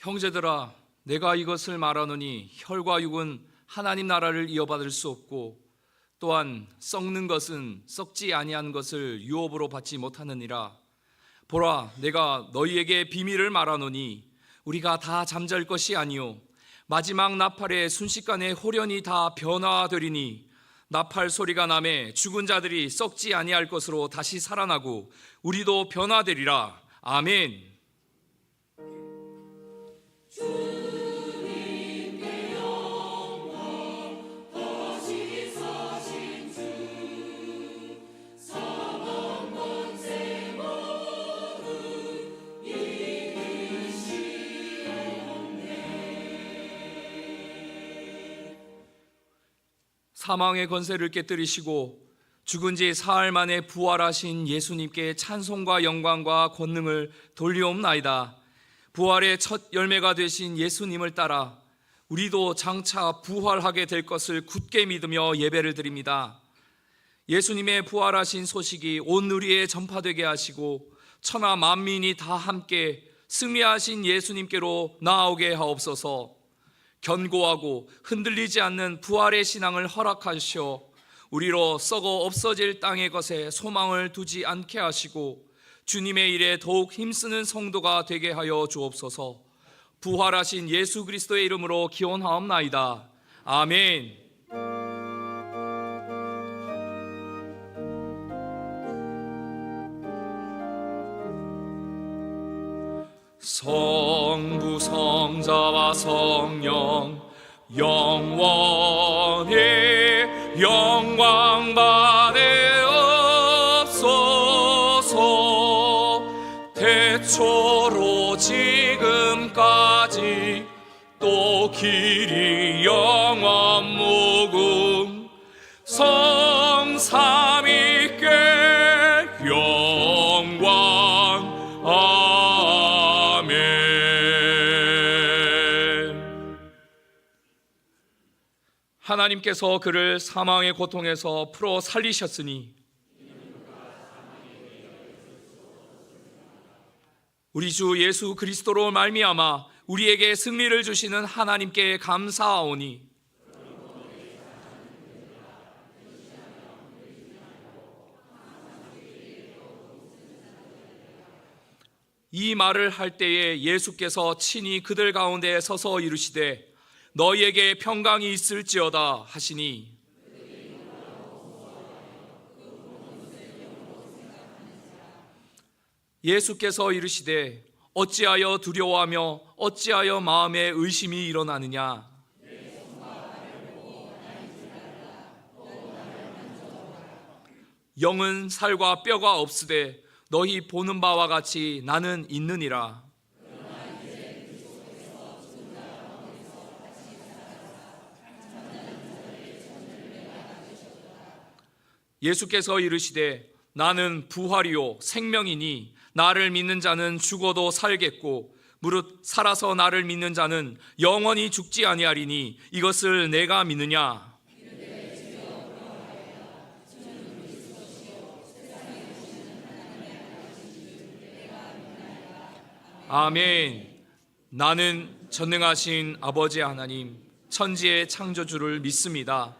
형제들아, 내가 이것을 말하노니 혈과 육은 하나님 나라를 이어받을 수 없고 또한 썩는 것은 썩지 아니한 것을 유업으로 받지 못하느니라. 보라, 내가 너희에게 비밀을 말하노니 우리가 다 잠잘 것이 아니요 마지막 나팔의 순식간에 홀연히 다 변화되리니 나팔 소리가 나매 죽은 자들이 썩지 아니할 것으로 다시 살아나고 우리도 변화되리라. 아멘. 사망의 권세를 깨뜨리시고 죽은 지 사흘 만에 부활하신 예수님께 찬송과 영광과 권능을 돌리옵나이다. 부활의 첫 열매가 되신 예수님을 따라 우리도 장차 부활하게 될 것을 굳게 믿으며 예배를 드립니다. 예수님의 부활하신 소식이 온 누리에 전파되게 하시고 천하 만민이 다 함께 승리하신 예수님께로 나아오게 하옵소서. 견고하고 흔들리지 않는 부활의 신앙을 허락하시어 우리로 썩어 없어질 땅의 것에 소망을 두지 않게 하시고 주님의 일에 더욱 힘쓰는 성도가 되게 하여 주옵소서. 부활하신 예수 그리스도의 이름으로 기원하옵나이다. 아멘. 성부 성자와 성령 영원히 영광 받으옵소서. 태초로 지금까지 또 길이 영원 무궁 성삼위께 영광. 하나님께서 그를 사망의 고통에서 풀어 살리셨으니 우리 주 예수 그리스도로 말미암아 우리에게 승리를 주시는 하나님께 감사하오니 이 말을 할 때에 예수께서 친히 그들 가운데 서서 이르시되 너희에게 평강이 있을지어다 하시니 예수께서 이르시되 어찌하여 두려워하며 어찌하여 마음에 의심이 일어나느냐. 영은 살과 뼈가 없으되 너희 보는 바와 같이 나는 있느니라. 예수께서 이르시되 나는 부활이요 생명이니 나를 믿는 자는 죽어도 살겠고 무릇 살아서 나를 믿는 자는 영원히 죽지 아니하리니 이것을 내가 믿느냐. 아멘. 나는 전능하신 아버지 하나님 천지의 창조주를 믿습니다.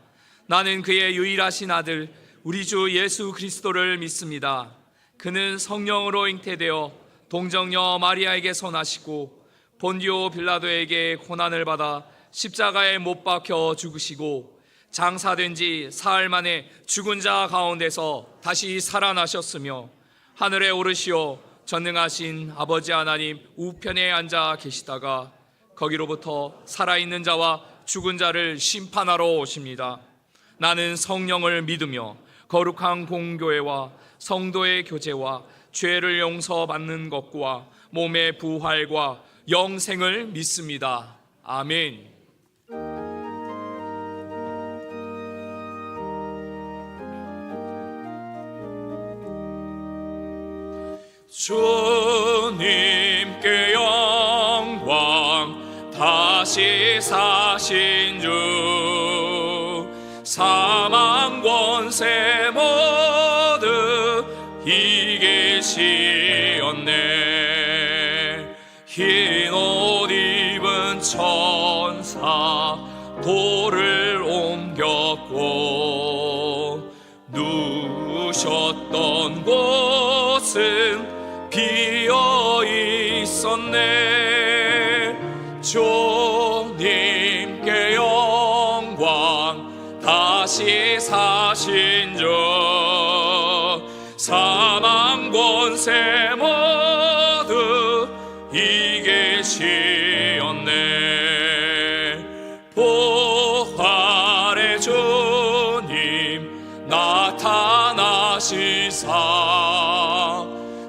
나는 그의 유일하신 아들 우리 주 예수 그리스도를 믿습니다. 그는 성령으로 잉태되어 동정녀 마리아에게서 나시고 본디오 빌라도에게 고난을 받아 십자가에 못 박혀 죽으시고 장사된 지 사흘 만에 죽은 자 가운데서 다시 살아나셨으며 하늘에 오르시어 전능하신 아버지 하나님 우편에 앉아 계시다가 거기로부터 살아있는 자와 죽은 자를 심판하러 오십니다. 나는 성령을 믿으며 거룩한 공교회와 성도의 교제와 죄를 용서받는 것과 몸의 부활과 영생을 믿습니다. 아멘. 주님께 영광 다시 사신 주 사망 권세 모두 이기시었네. 흰 옷 천사 돌을 옮겼고 누우셨던 곳은 비어 있었네. 주님께 영광 다시 사신 주 사망 권세 모두 이기시었네. 부활의 주님 나타나시사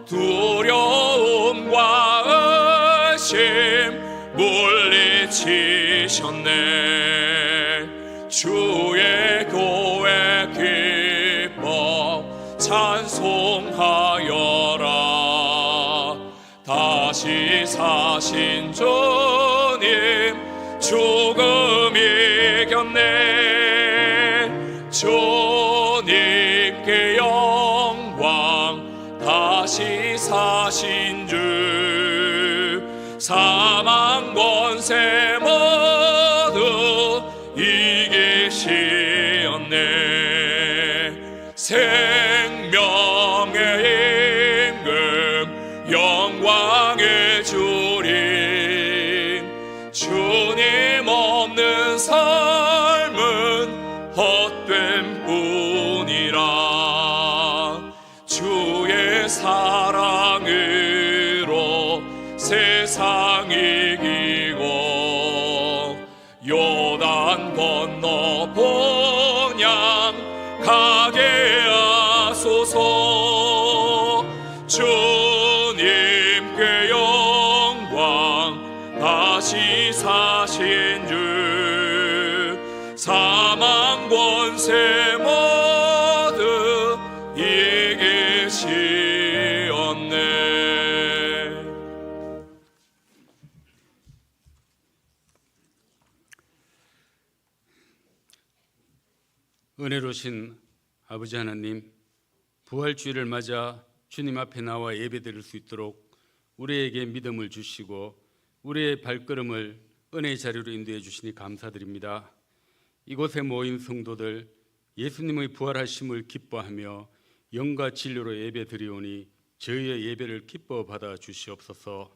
두려움과 의심 물리치셨네. 주의 교회 기뻐 찬송하여라. 다시 사신 주님 죽음 이겼네. 주님께 영광 다시 사신 주 사망 권세 모두 이기시었네. 생명의 임금 영광의 주님 주님 없는 삶은 헛된 뿐이라. 주의 사랑으로 세상 이기고 요단 건너 본향 가게 하소서. 주님께 영광 다시 사신 주 사망 권세 모두 이기시었네. 은혜로우신 아버지 하나님, 부활주일을 맞아 주님 앞에 나와 예배드릴 수 있도록 우리에게 믿음을 주시고 우리의 발걸음을 은혜의 자리로 인도해 주시니 감사드립니다. 이곳에 모인 성도들 예수님의 부활하심을 기뻐하며 영과 진리로 예배드리오니 저희의 예배를 기뻐 받아 주시옵소서.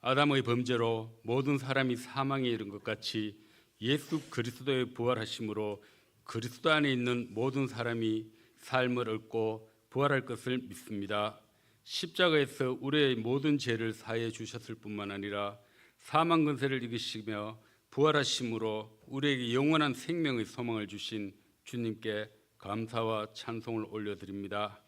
아담의 범죄로 모든 사람이 사망에 이른 것 같이 예수 그리스도의 부활하심으로 그리스도 안에 있는 모든 사람이 삶을 얻고 부활할 것을 믿습니다. 십자가에서 우리의 모든 죄를 사해 주셨을 뿐만 아니라 사망 권세를 이기시며 부활하심으로 우리에게 영원한 생명의 소망을 주신 주님께 감사와 찬송을 올려드립니다.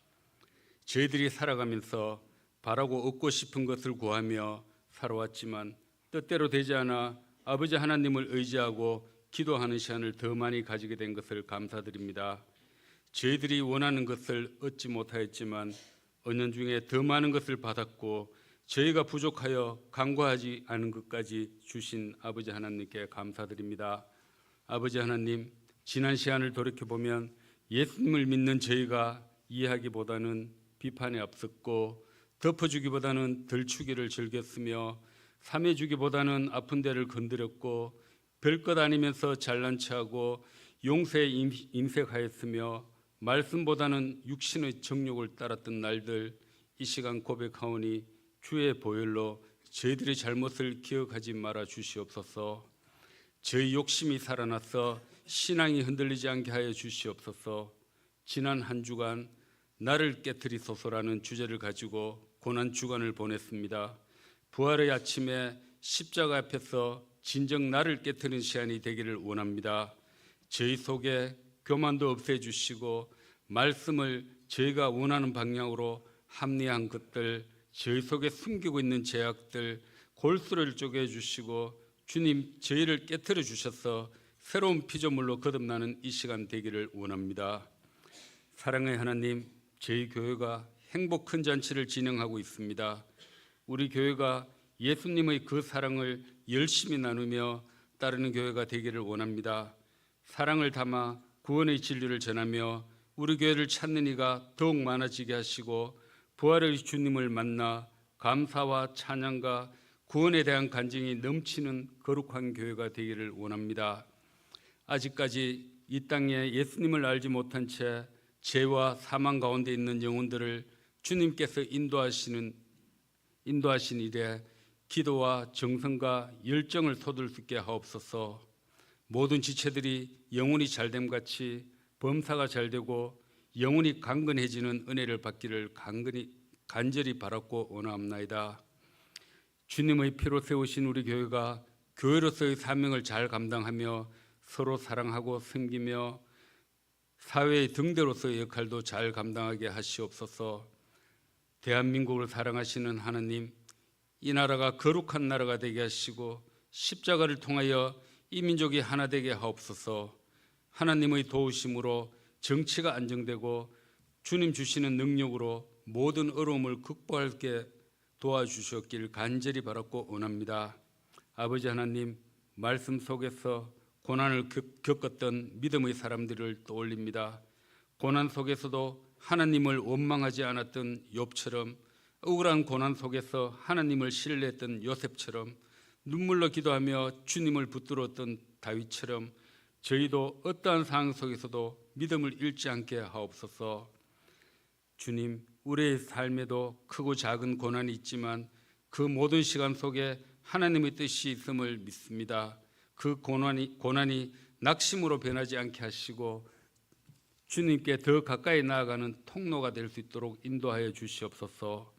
저희들이 살아가면서 바라고 얻고 싶은 것을 구하며 살아왔지만 뜻대로 되지 않아 아버지 하나님을 의지하고 기도하는 시간을 더 많이 가지게 된 것을 감사드립니다. 저희들이 원하는 것을 얻지 못하였지만 은연중에 더 많은 것을 받았고 저희가 부족하여 간구하지 않은 것까지 주신 아버지 하나님께 감사드립니다. 아버지 하나님, 지난 시간을 돌이켜보면 예수님을 믿는 저희가 이해하기보다는 비판에 앞섰고 덮어주기보다는 들추기를 즐겼으며 삼해주기보다는 아픈 데를 건드렸고 별것 아니면서 잘난 체하고 용서에 임색하였으며 말씀보다는 육신의 정욕을 따랐던 날들, 이 시간 고백하오니 주의 보혈로 저희들의 잘못을 기억하지 말아 주시옵소서. 저희 욕심이 살아나서 신앙이 흔들리지 않게 하여 주시옵소서. 지난 한 주간 나를 깨트리소서라는 주제를 가지고 고난 주간을 보냈습니다. 부활의 아침에 십자가 앞에서 진정 나를 깨트리는 시간이 되기를 원합니다. 저희 속에 교만도 없애주시고 말씀을 저희가 원하는 방향으로 합리한 것들, 저희 속에 숨기고 있는 죄악들, 골수를 쪼개 주시고 주님 저희를 깨트려 주셔서 새로운 피조물로 거듭나는 이 시간 되기를 원합니다. 사랑의 하나님, 저희 교회가 행복 큰 잔치를 진행하고 있습니다. 우리 교회가 예수님의 그 사랑을 열심히 나누며 따르는 교회가 되기를 원합니다. 사랑을 담아 구원의 진리를 전하며 우리 교회를 찾는 이가 더욱 많아지게 하시고 부활의 주님을 만나 감사와 찬양과 구원에 대한 간증이 넘치는 거룩한 교회가 되기를 원합니다. 아직까지 이 땅에 예수님을 알지 못한 채 죄와 사망 가운데 있는 영혼들을 주님께서 인도하신 일에 기도와 정성과 열정을 쏟을 수 있게 하옵소서. 모든 지체들이 영혼이 잘됨 같이 범사가 잘되고 영혼이 강건해지는 은혜를 받기를 간절히 바랐고 원하옵나이다. 주님의 피로 세우신 우리 교회가 교회로서의 사명을 잘 감당하며 서로 사랑하고 섬기며 사회의 등대로서의 역할도 잘 감당하게 하시옵소서. 대한민국을 사랑하시는 하나님, 이 나라가 거룩한 나라가 되게 하시고 십자가를 통하여 이 민족이 하나 되게 하옵소서. 하나님의 도우심으로 정치가 안정되고 주님 주시는 능력으로 모든 어려움을 극복하게 도와주셨길 간절히 바랐고 원합니다. 아버지 하나님, 말씀 속에서 고난을 겪었던 믿음의 사람들을 떠올립니다. 고난 속에서도 하나님을 원망하지 않았던 욥처럼, 억울한 고난 속에서 하나님을 신뢰했던 요셉처럼, 눈물로 기도하며 주님을 붙들었던 다윗처럼 저희도 어떠한 상황 속에서도 믿음을 잃지 않게 하옵소서. 주님, 우리의 삶에도 크고 작은 고난이 있지만 그 모든 시간 속에 하나님의 뜻이 있음을 믿습니다. 그 고난이 낙심으로 변하지 않게 하시고 주님께 더 가까이 나아가는 통로가 될 수 있도록 인도하여 주시옵소서.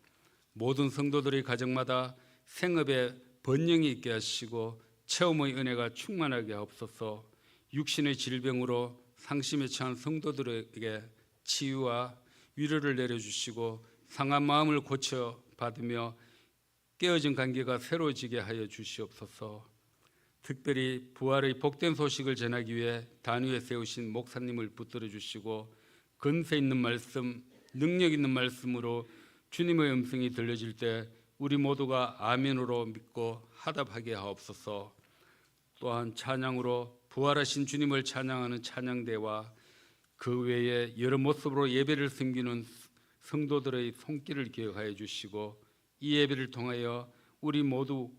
모든 성도들의 가정마다 생업에 번영이 있게 하시고 체험의 은혜가 충만하게 하옵소서. 육신의 질병으로 상심에 처한 성도들에게 치유와 위로를 내려주시고 상한 마음을 고쳐 받으며 깨어진 관계가 새로워지게 하여 주시옵소서. 특별히 부활의 복된 소식을 전하기 위해 단위에 세우신 목사님을 붙들어 주시고 건세 있는 말씀, 능력 있는 말씀으로 주님의 음성이 들려질 때 우리 모두가 아멘으로 믿고 화답하게 하옵소서. 또한 찬양으로 부활하신 주님을 찬양하는 찬양대와 그 외에 여러 모습으로 예배를 섬기는 성도들의 손길을 기억하여 주시고 이 예배를 통하여 우리 모두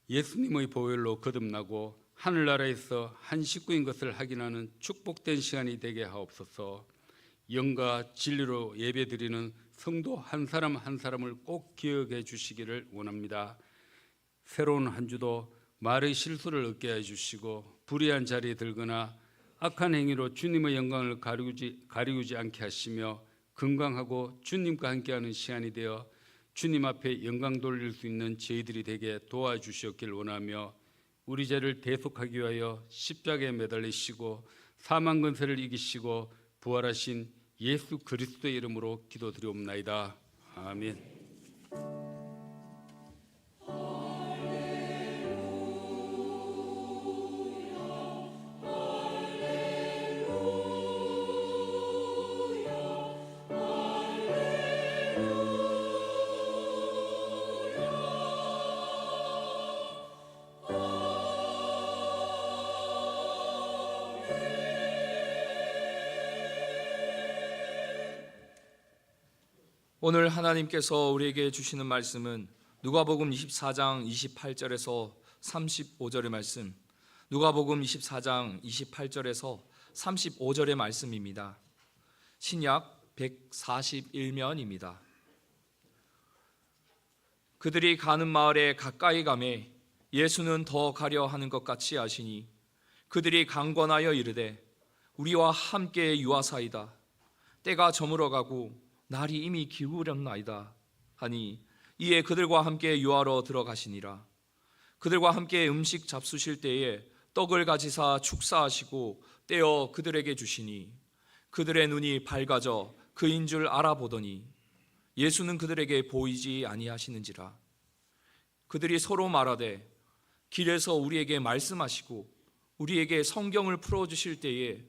예수님의 보혈로 거듭나고 하늘나라에서 한 식구인 것을 확인하는 축복된 시간이 되게 하옵소서. 영과 진리로 예배드리는 성도 한 사람 한 사람을 꼭 기억해 주시기를 원합니다. 새로운 한 주도 말의 실수를 얻게 해주시고 불의한 자리에 들거나 악한 행위로 주님의 영광을 가리우지 않게 하시며 건강하고 주님과 함께하는 시간이 되어 주님 앞에 영광 돌릴 수 있는 저희들이 되게 도와주셨길 원하며 우리 죄를 대속하기 위하여 십자가에 매달리시고 사망 권세를 이기시고 부활하신 예수 그리스도의 이름으로 기도드리옵나이다. 아멘. 오늘 하나님께서 우리에게 주시는 말씀은 누가복음 24장 28절에서 35절의 말씀, 누가복음 24장 28절에서 35절의 말씀입니다. 신약 141면입니다. 그들이 가는 마을에 가까이 가매 예수는 더 가려 하는 것 같이 하시니 그들이 강권하여 이르되 우리와 함께 유하사이다. 때가 저물어 가고 날이 이미 기울었나이다 하니 이에 그들과 함께 유하러 들어가시니라. 그들과 함께 음식 잡수실 때에 떡을 가지사 축사하시고 떼어 그들에게 주시니 그들의 눈이 밝아져 그인 줄 알아보더니 예수는 그들에게 보이지 아니하시는지라. 그들이 서로 말하되 길에서 우리에게 말씀하시고 우리에게 성경을 풀어주실 때에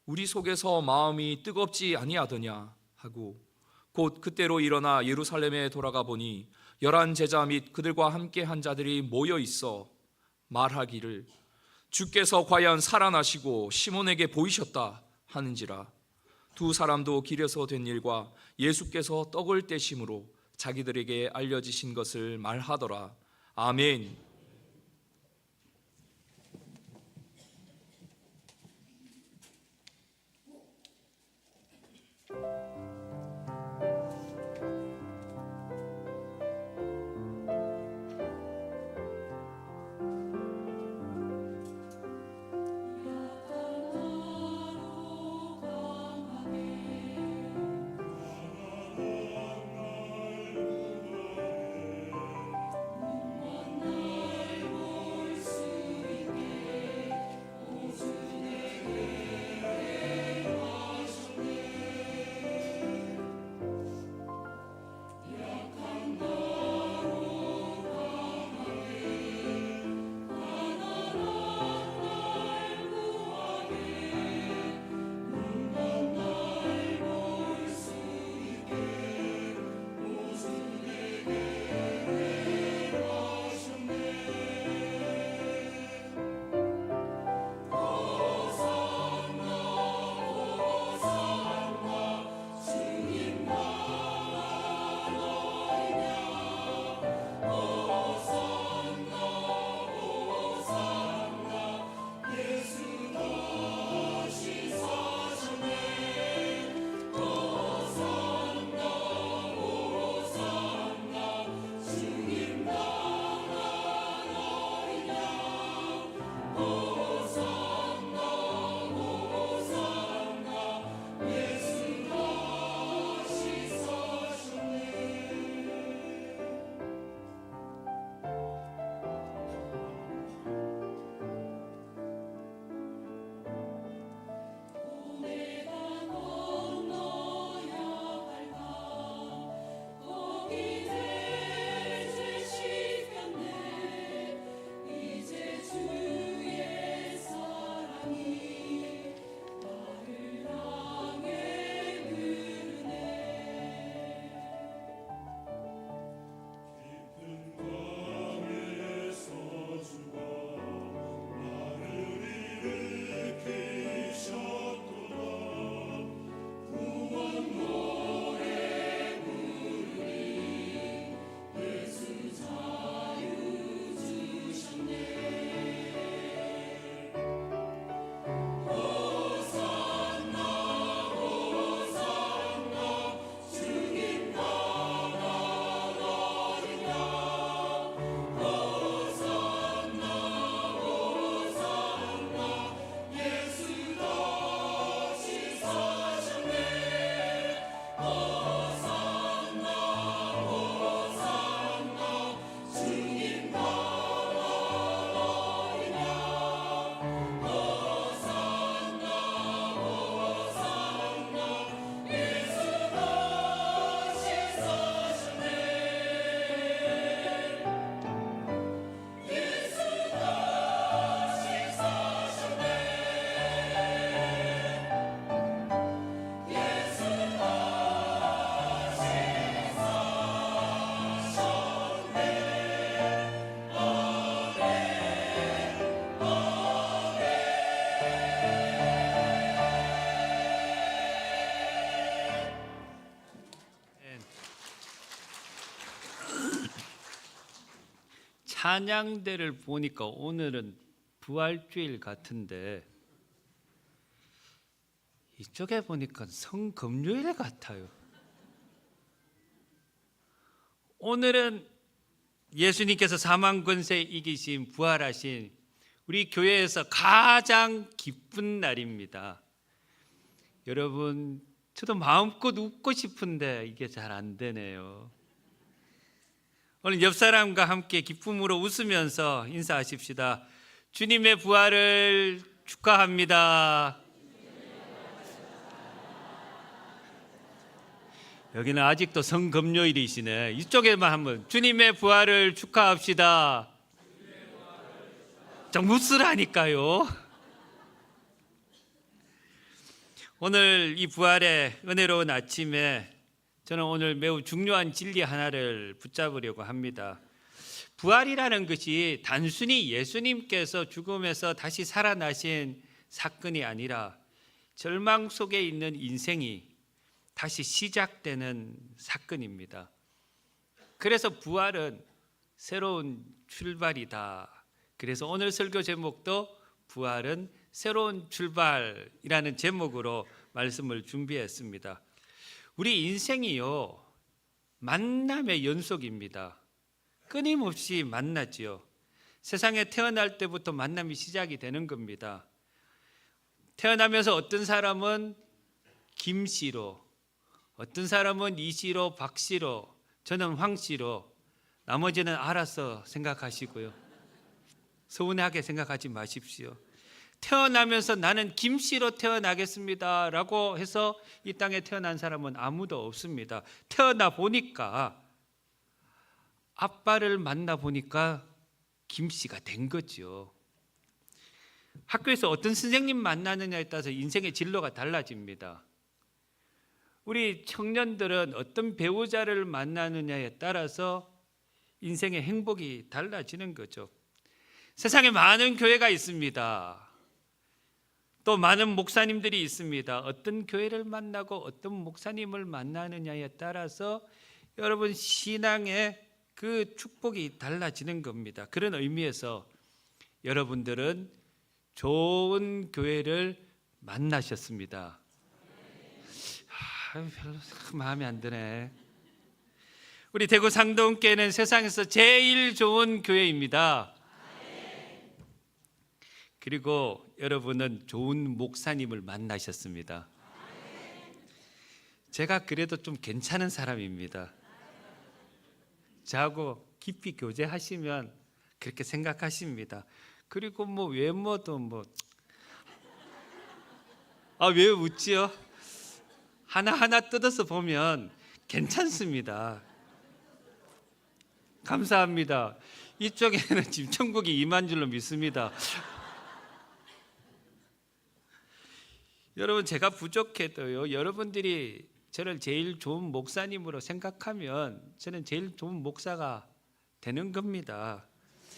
우리 속에서 마음이 뜨겁지 아니하더냐 하고 곧 그때로 일어나 예루살렘에 돌아가 보니 11 제자 및 그들과 함께 한 자들이 모여 있어 말하기를 주께서 과연 살아나시고 시몬에게 보이셨다 하는지라. 두 사람도 길에서 된 일과 예수께서 떡을 떼심으로 자기들에게 알려지신 것을 말하더라. 아멘. 찬양대를 보니까 오늘은 부활주일 같은데 이쪽에 보니까 성금요일 같아요. 오늘은 예수님께서 사망 권세 이기신 부활하신 우리 교회에서 가장 기쁜 날입니다. 여러분, 저도 마음껏 웃고 싶은데 이게 잘 안 되네요. 오늘 옆 사람과 함께 기쁨으로 웃으면서 인사하십시다. 주님의 부활을 축하합니다. 여기는 아직도 성금요일이시네. 이쪽에만 한번 주님의 부활을 축하합시다. 좀 웃으라니까요. 오늘 이 부활의 은혜로운 아침에 저는 오늘 매우 중요한 진리 하나를 붙잡으려고 합니다. 부활이라는 것이 단순히 예수님께서 죽음에서 다시 살아나신 사건이 아니라 절망 속에 있는 인생이 다시 시작되는 사건입니다. 그래서 부활은 새로운 출발이다. 그래서 오늘 설교 제목도 부활은 새로운 출발이라는 제목으로 말씀을 준비했습니다. 우리 인생이요, 만남의 연속입니다. 끊임없이 만나지요. 세상에 태어날 때부터 만남이 시작이 되는 겁니다. 태어나면서 어떤 사람은 김씨로, 어떤 사람은 이씨로, 박씨로, 저는 황씨로, 나머지는 알아서 생각하시고요. 서운하게 생각하지 마십시오. 태어나면서 나는 김씨로 태어나겠습니다 라고 해서 이 땅에 태어난 사람은 아무도 없습니다. 태어나 보니까, 아빠를 만나 보니까 김씨가 된 거죠. 학교에서 어떤 선생님 만나느냐에 따라서 인생의 진로가 달라집니다. 우리 청년들은 어떤 배우자를 만나느냐에 따라서 인생의 행복이 달라지는 거죠. 세상에 많은 교회가 있습니다. 또 많은 목사님들이 있습니다. 어떤 교회를 만나고 어떤 목사님을 만나느냐에 따라서 여러분 신앙의 그 축복이 달라지는 겁니다. 그런 의미에서 여러분들은 좋은 교회를 만나셨습니다. 별로 마음에 안 드네. 우리 대구 상동교회는 세상에서 제일 좋은 교회입니다. 그리고 여러분은 좋은 목사님을 만나셨습니다. 제가 그래도 좀 괜찮은 사람입니다. 저하고 깊이 교제하시면 그렇게 생각하십니다. 그리고 뭐 외모도 왜 웃지요? 하나하나 뜯어서 보면 괜찮습니다. 감사합니다. 이쪽에는 지금 천국이 임한 줄로 믿습니다. 여러분, 제가 부족해도요, 여러분들이 저를 제일 좋은 목사님으로 생각하면 저는 제일 좋은 목사가 되는 겁니다.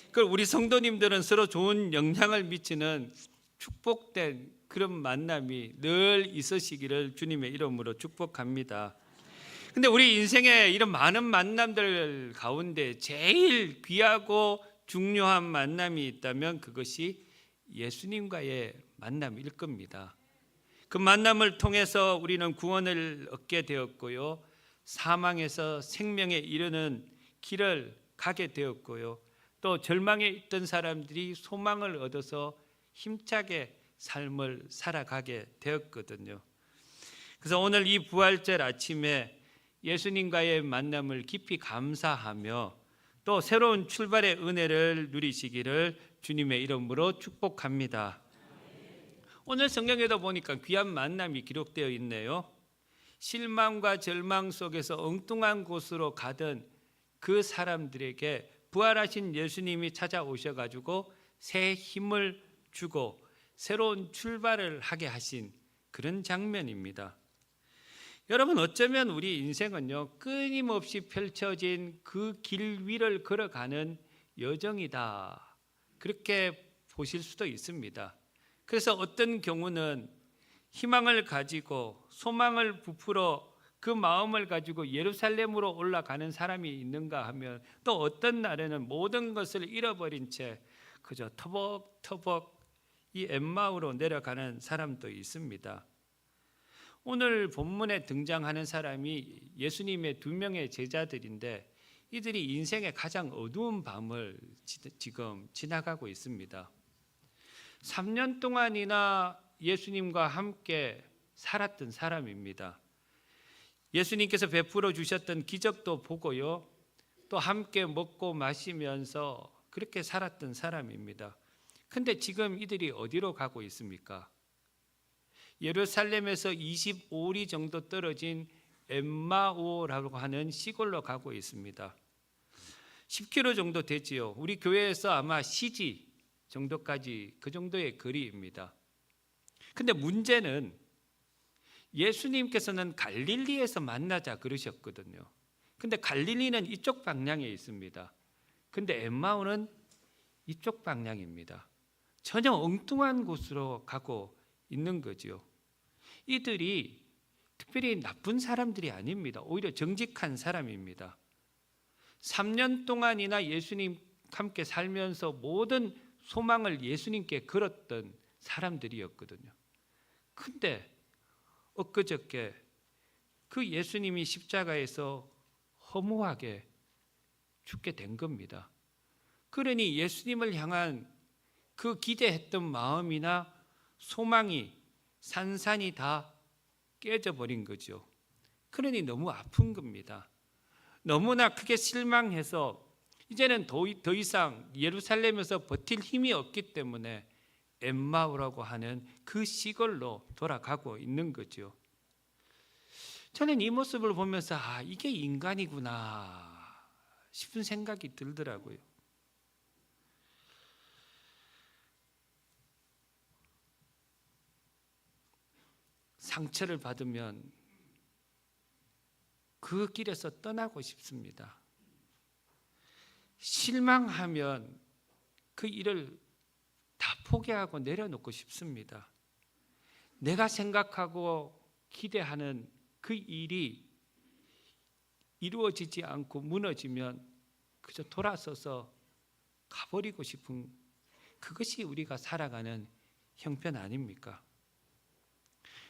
그걸 우리 성도님들은 서로 좋은 영향을 미치는 축복된 그런 만남이 늘 있으시기를 주님의 이름으로 축복합니다. 근데 우리 인생에 이런 많은 만남들 가운데 제일 귀하고 중요한 만남이 있다면 그것이 예수님과의 만남일 겁니다. 그 만남을 통해서 우리는 구원을 얻게 되었고요, 사망에서 생명에 이르는 길을 가게 되었고요, 또 절망에 있던 사람들이 소망을 얻어서 힘차게 삶을 살아가게 되었거든요. 그래서 오늘 이 부활절 아침에 예수님과의 만남을 깊이 감사하며 또 새로운 출발의 은혜를 누리시기를 주님의 이름으로 축복합니다. 오늘 성경에도 보니까 귀한 만남이 기록되어 있네요. 실망과 절망 속에서 엉뚱한 곳으로 가던 그 사람들에게 부활하신 예수님이 찾아오셔가지고 새 힘을 주고 새로운 출발을 하게 하신 그런 장면입니다. 여러분, 어쩌면 우리 인생은요, 끊임없이 펼쳐진 그 길 위를 걸어가는 여정이다, 그렇게 보실 수도 있습니다. 그래서 어떤 경우는 희망을 가지고 소망을 부풀어 그 마음을 가지고 예루살렘으로 올라가는 사람이 있는가 하면, 또 어떤 날에는 모든 것을 잃어버린 채 그저 터벅터벅 이 엠마오로 내려가는 사람도 있습니다. 오늘 본문에 등장하는 사람이 예수님의 2명의 제자들인데, 이들이 인생의 가장 어두운 밤을 지금 지나가고 있습니다. 3년 동안이나 예수님과 함께 살았던 사람입니다. 예수님께서 베풀어 주셨던 기적도 보고요, 또 함께 먹고 마시면서 그렇게 살았던 사람입니다. 근데 지금 이들이 어디로 가고 있습니까? 예루살렘에서 25리 정도 떨어진 엠마오라고 하는 시골로 가고 있습니다. 10km 정도 되지요. 우리 교회에서 아마 시지 정도까지 그 정도의 거리입니다. 근데 문제는 예수님께서는 갈릴리에서 만나자 그러셨거든요. 근데 갈릴리는 이쪽 방향에 있습니다. 근데 엠마오는 이쪽 방향입니다. 전혀 엉뚱한 곳으로 가고 있는 거죠. 이들이 특별히 나쁜 사람들이 아닙니다. 오히려 정직한 사람입니다. 3년 동안이나 예수님과 함께 살면서 모든 소망을 예수님께 걸었던 사람들이었거든요. 근데 엊그저께 그 예수님이 십자가에서 허무하게 죽게 된 겁니다. 그러니 예수님을 향한 그 기대했던 마음이나 소망이 산산이 다 깨져버린 거죠. 그러니 너무 아픈 겁니다. 너무나 크게 실망해서 이제는 더 이상 예루살렘에서 버틸 힘이 없기 때문에 엠마오라고 하는 그 시골로 돌아가고 있는 거죠. 저는 이 모습을 보면서 이게 인간이구나 싶은 생각이 들더라고요. 상처를 받으면 그 길에서 떠나고 싶습니다. 실망하면 그 일을 다 포기하고 내려놓고 싶습니다. 내가 생각하고 기대하는 그 일이 이루어지지 않고 무너지면 그저 돌아서서 가버리고 싶은, 그것이 우리가 살아가는 형편 아닙니까?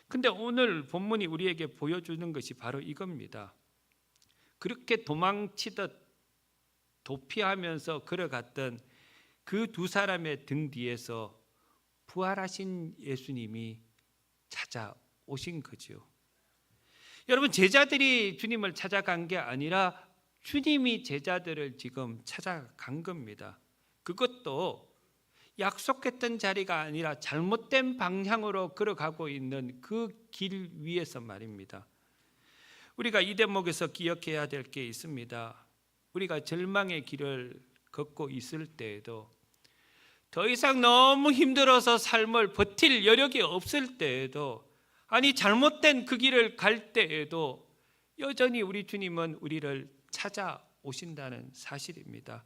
근데 오늘 본문이 우리에게 보여주는 것이 바로 이겁니다. 그렇게 도망치듯 도피하면서 걸어갔던 그 두 사람의 등 뒤에서 부활하신 예수님이 찾아오신 거죠. 여러분, 제자들이 주님을 찾아간 게 아니라 주님이 제자들을 지금 찾아간 겁니다. 그것도 약속했던 자리가 아니라 잘못된 방향으로 걸어가고 있는 그 길 위에서 말입니다. 우리가 이 대목에서 기억해야 될 게 있습니다. 우리가 절망의 길을 걷고 있을 때에도, 더 이상 너무 힘들어서 삶을 버틸 여력이 없을 때에도, 아니 잘못된 그 길을 갈 때에도 여전히 우리 주님은 우리를 찾아오신다는 사실입니다.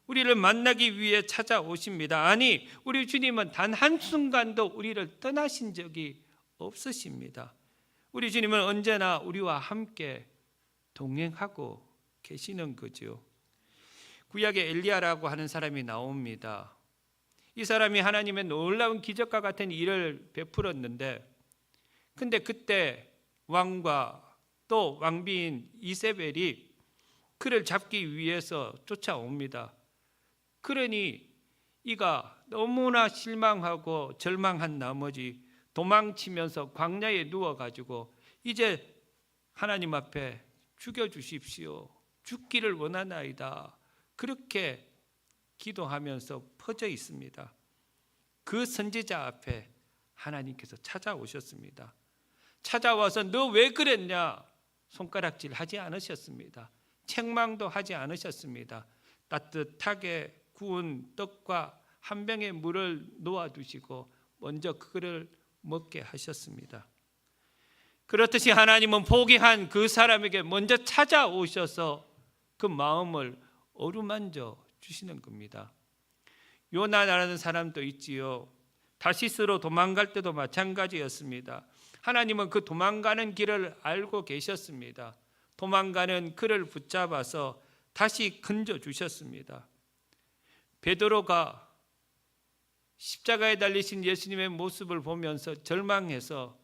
우리를 만나기 위해 찾아오십니다. 아니, 우리 주님은 단 한순간도 우리를 떠나신 적이 없으십니다. 우리 주님은 언제나 우리와 함께 동행하고 계시는 거죠. 구약에 엘리야라고 하는 사람이 나옵니다. 이 사람이 하나님의 놀라운 기적과 같은 일을 베풀었는데, 근데 그때 왕과 또 왕비인 이세벨이 그를 잡기 위해서 쫓아옵니다. 그러니 이가 너무나 실망하고 절망한 나머지 도망치면서 광야에 누워가지고 이제 하나님 앞에 죽여주십시오, 죽기를 원하나이다, 그렇게 기도하면서 퍼져 있습니다. 그 선지자 앞에 하나님께서 찾아오셨습니다. 찾아와서 너 왜 그랬냐 손가락질 하지 않으셨습니다. 책망도 하지 않으셨습니다. 따뜻하게 구운 떡과 한 병의 물을 놓아두시고 먼저 그거를 먹게 하셨습니다. 그렇듯이 하나님은 포기한 그 사람에게 먼저 찾아오셔서 그 마음을 어루만져 주시는 겁니다. 요나라는 사람도 있지요. 다시스로 도망갈 때도 마찬가지였습니다. 하나님은 그 도망가는 길을 알고 계셨습니다. 도망가는 그를 붙잡아서 다시 건져 주셨습니다. 베드로가 십자가에 달리신 예수님의 모습을 보면서 절망해서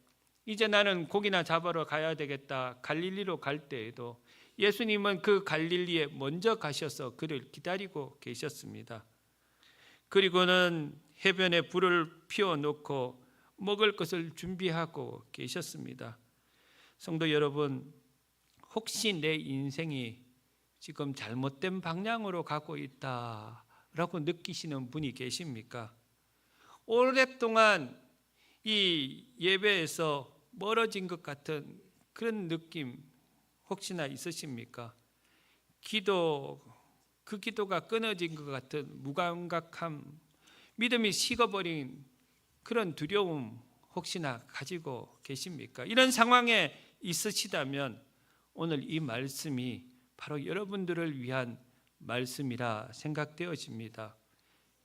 이제 나는 고기나 잡으러 가야 되겠다, 갈릴리로 갈 때에도 예수님은 그 갈릴리에 먼저 가셔서 그를 기다리고 계셨습니다. 그리고는 해변에 불을 피워놓고 먹을 것을 준비하고 계셨습니다. 성도 여러분, 혹시 내 인생이 지금 잘못된 방향으로 가고 있다라고 느끼시는 분이 계십니까? 오랫동안 이 예배에서 멀어진 것 같은 그런 느낌 혹시나 있으십니까? 그 기도가 끊어진 것 같은 무감각함, 믿음이 식어버린 그런 두려움 혹시나 가지고 계십니까? 이런 상황에 있으시다면 오늘 이 말씀이 바로 여러분들을 위한 말씀이라 생각되어집니다.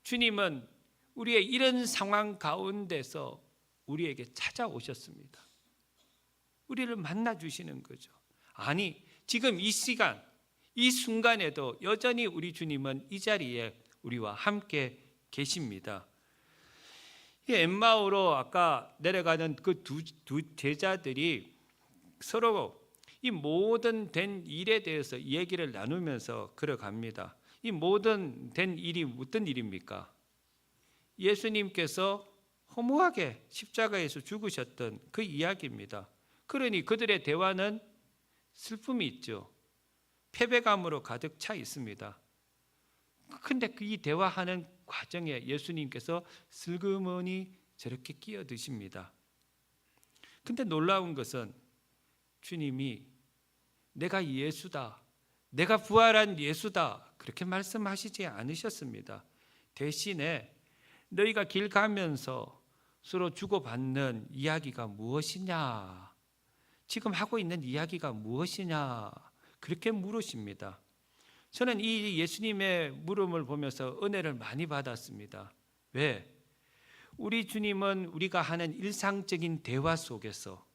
주님은 우리의 이런 상황 가운데서 우리에게 찾아오셨습니다. 우리를 만나 주시는 거죠. 아니, 지금 이 시간, 이 순간에도 여전히 우리 주님은 이 자리에 우리와 함께 계십니다. 이 엠마오로 아까 내려가는 그 두 제자들이 서로 이 모든 된 일에 대해서 얘기를 나누면서 걸어갑니다. 이 모든 된 일이 어떤 일입니까? 예수님께서 허무하게 십자가에서 죽으셨던 그 이야기입니다. 그러니 그들의 대화는 슬픔이 있죠. 패배감으로 가득 차 있습니다. 근데 이 대화하는 과정에 예수님께서 슬그머니 저렇게 끼어드십니다. 근데 놀라운 것은 주님이 내가 예수다, 내가 부활한 예수다 그렇게 말씀하시지 않으셨습니다. 대신에 너희가 길 가면서 서로 주고받는 이야기가 무엇이냐, 지금 하고 있는 이야기가 무엇이냐 그렇게 물으십니다. 저는 이 예수님의 물음을 보면서 은혜를 많이 받았습니다. 왜? 우리 주님은 우리가 하는 일상적인 대화 속에서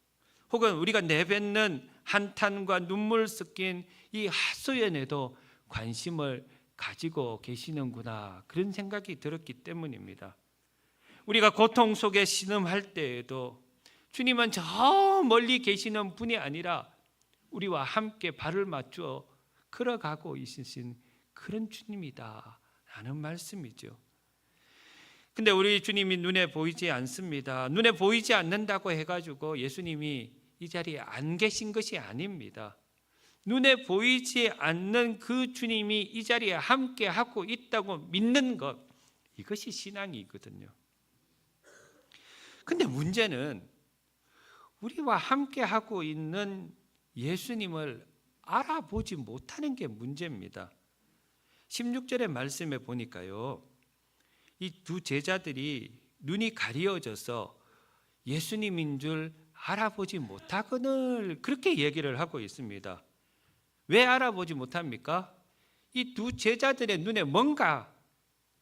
혹은 우리가 내뱉는 한탄과 눈물 섞인 이 하소연에도 관심을 가지고 계시는구나 그런 생각이 들었기 때문입니다. 우리가 고통 속에 신음할 때에도 주님은 저 멀리 계시는 분이 아니라 우리와 함께 발을 맞추어 걸어가고 있으신 그런 주님이다 라는 말씀이죠. 근데 우리 주님이 눈에 보이지 않습니다. 눈에 보이지 않는다고 해가지고 예수님이 이 자리에 안 계신 것이 아닙니다. 눈에 보이지 않는 그 주님이 이 자리에 함께 하고 있다고 믿는 것, 이것이 신앙이거든요. 근데 문제는 우리와 함께 하고 있는 예수님을 알아보지 못하는 게 문제입니다. 16절의 말씀에 보니까요, 이 두 제자들이 눈이 가려져서 예수님인 줄 알아보지 못하거늘 그렇게 얘기를 하고 있습니다. 왜 알아보지 못합니까? 이 두 제자들의 눈에 뭔가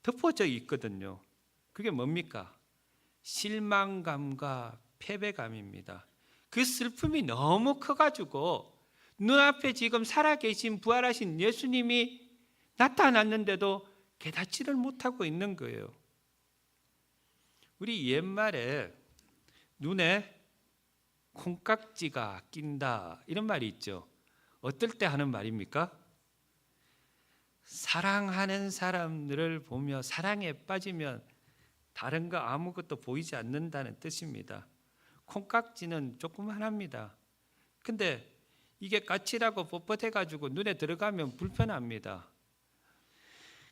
덮어져 있거든요. 그게 뭡니까? 실망감과 패배감입니다. 그 슬픔이 너무 커가지고 눈앞에 지금 살아계신 부활하신 예수님이 나타났는데도 깨닫지를 못하고 있는 거예요. 우리 옛말에 눈에 콩깍지가 낀다 이런 말이 있죠. 어떨 때 하는 말입니까? 사랑하는 사람들을 보며 사랑에 빠지면 다른 거 아무것도 보이지 않는다는 뜻입니다. 콩깍지는 조그만합니다. 근데 이게 까칠하고 뻣뻣해가지고 눈에 들어가면 불편합니다.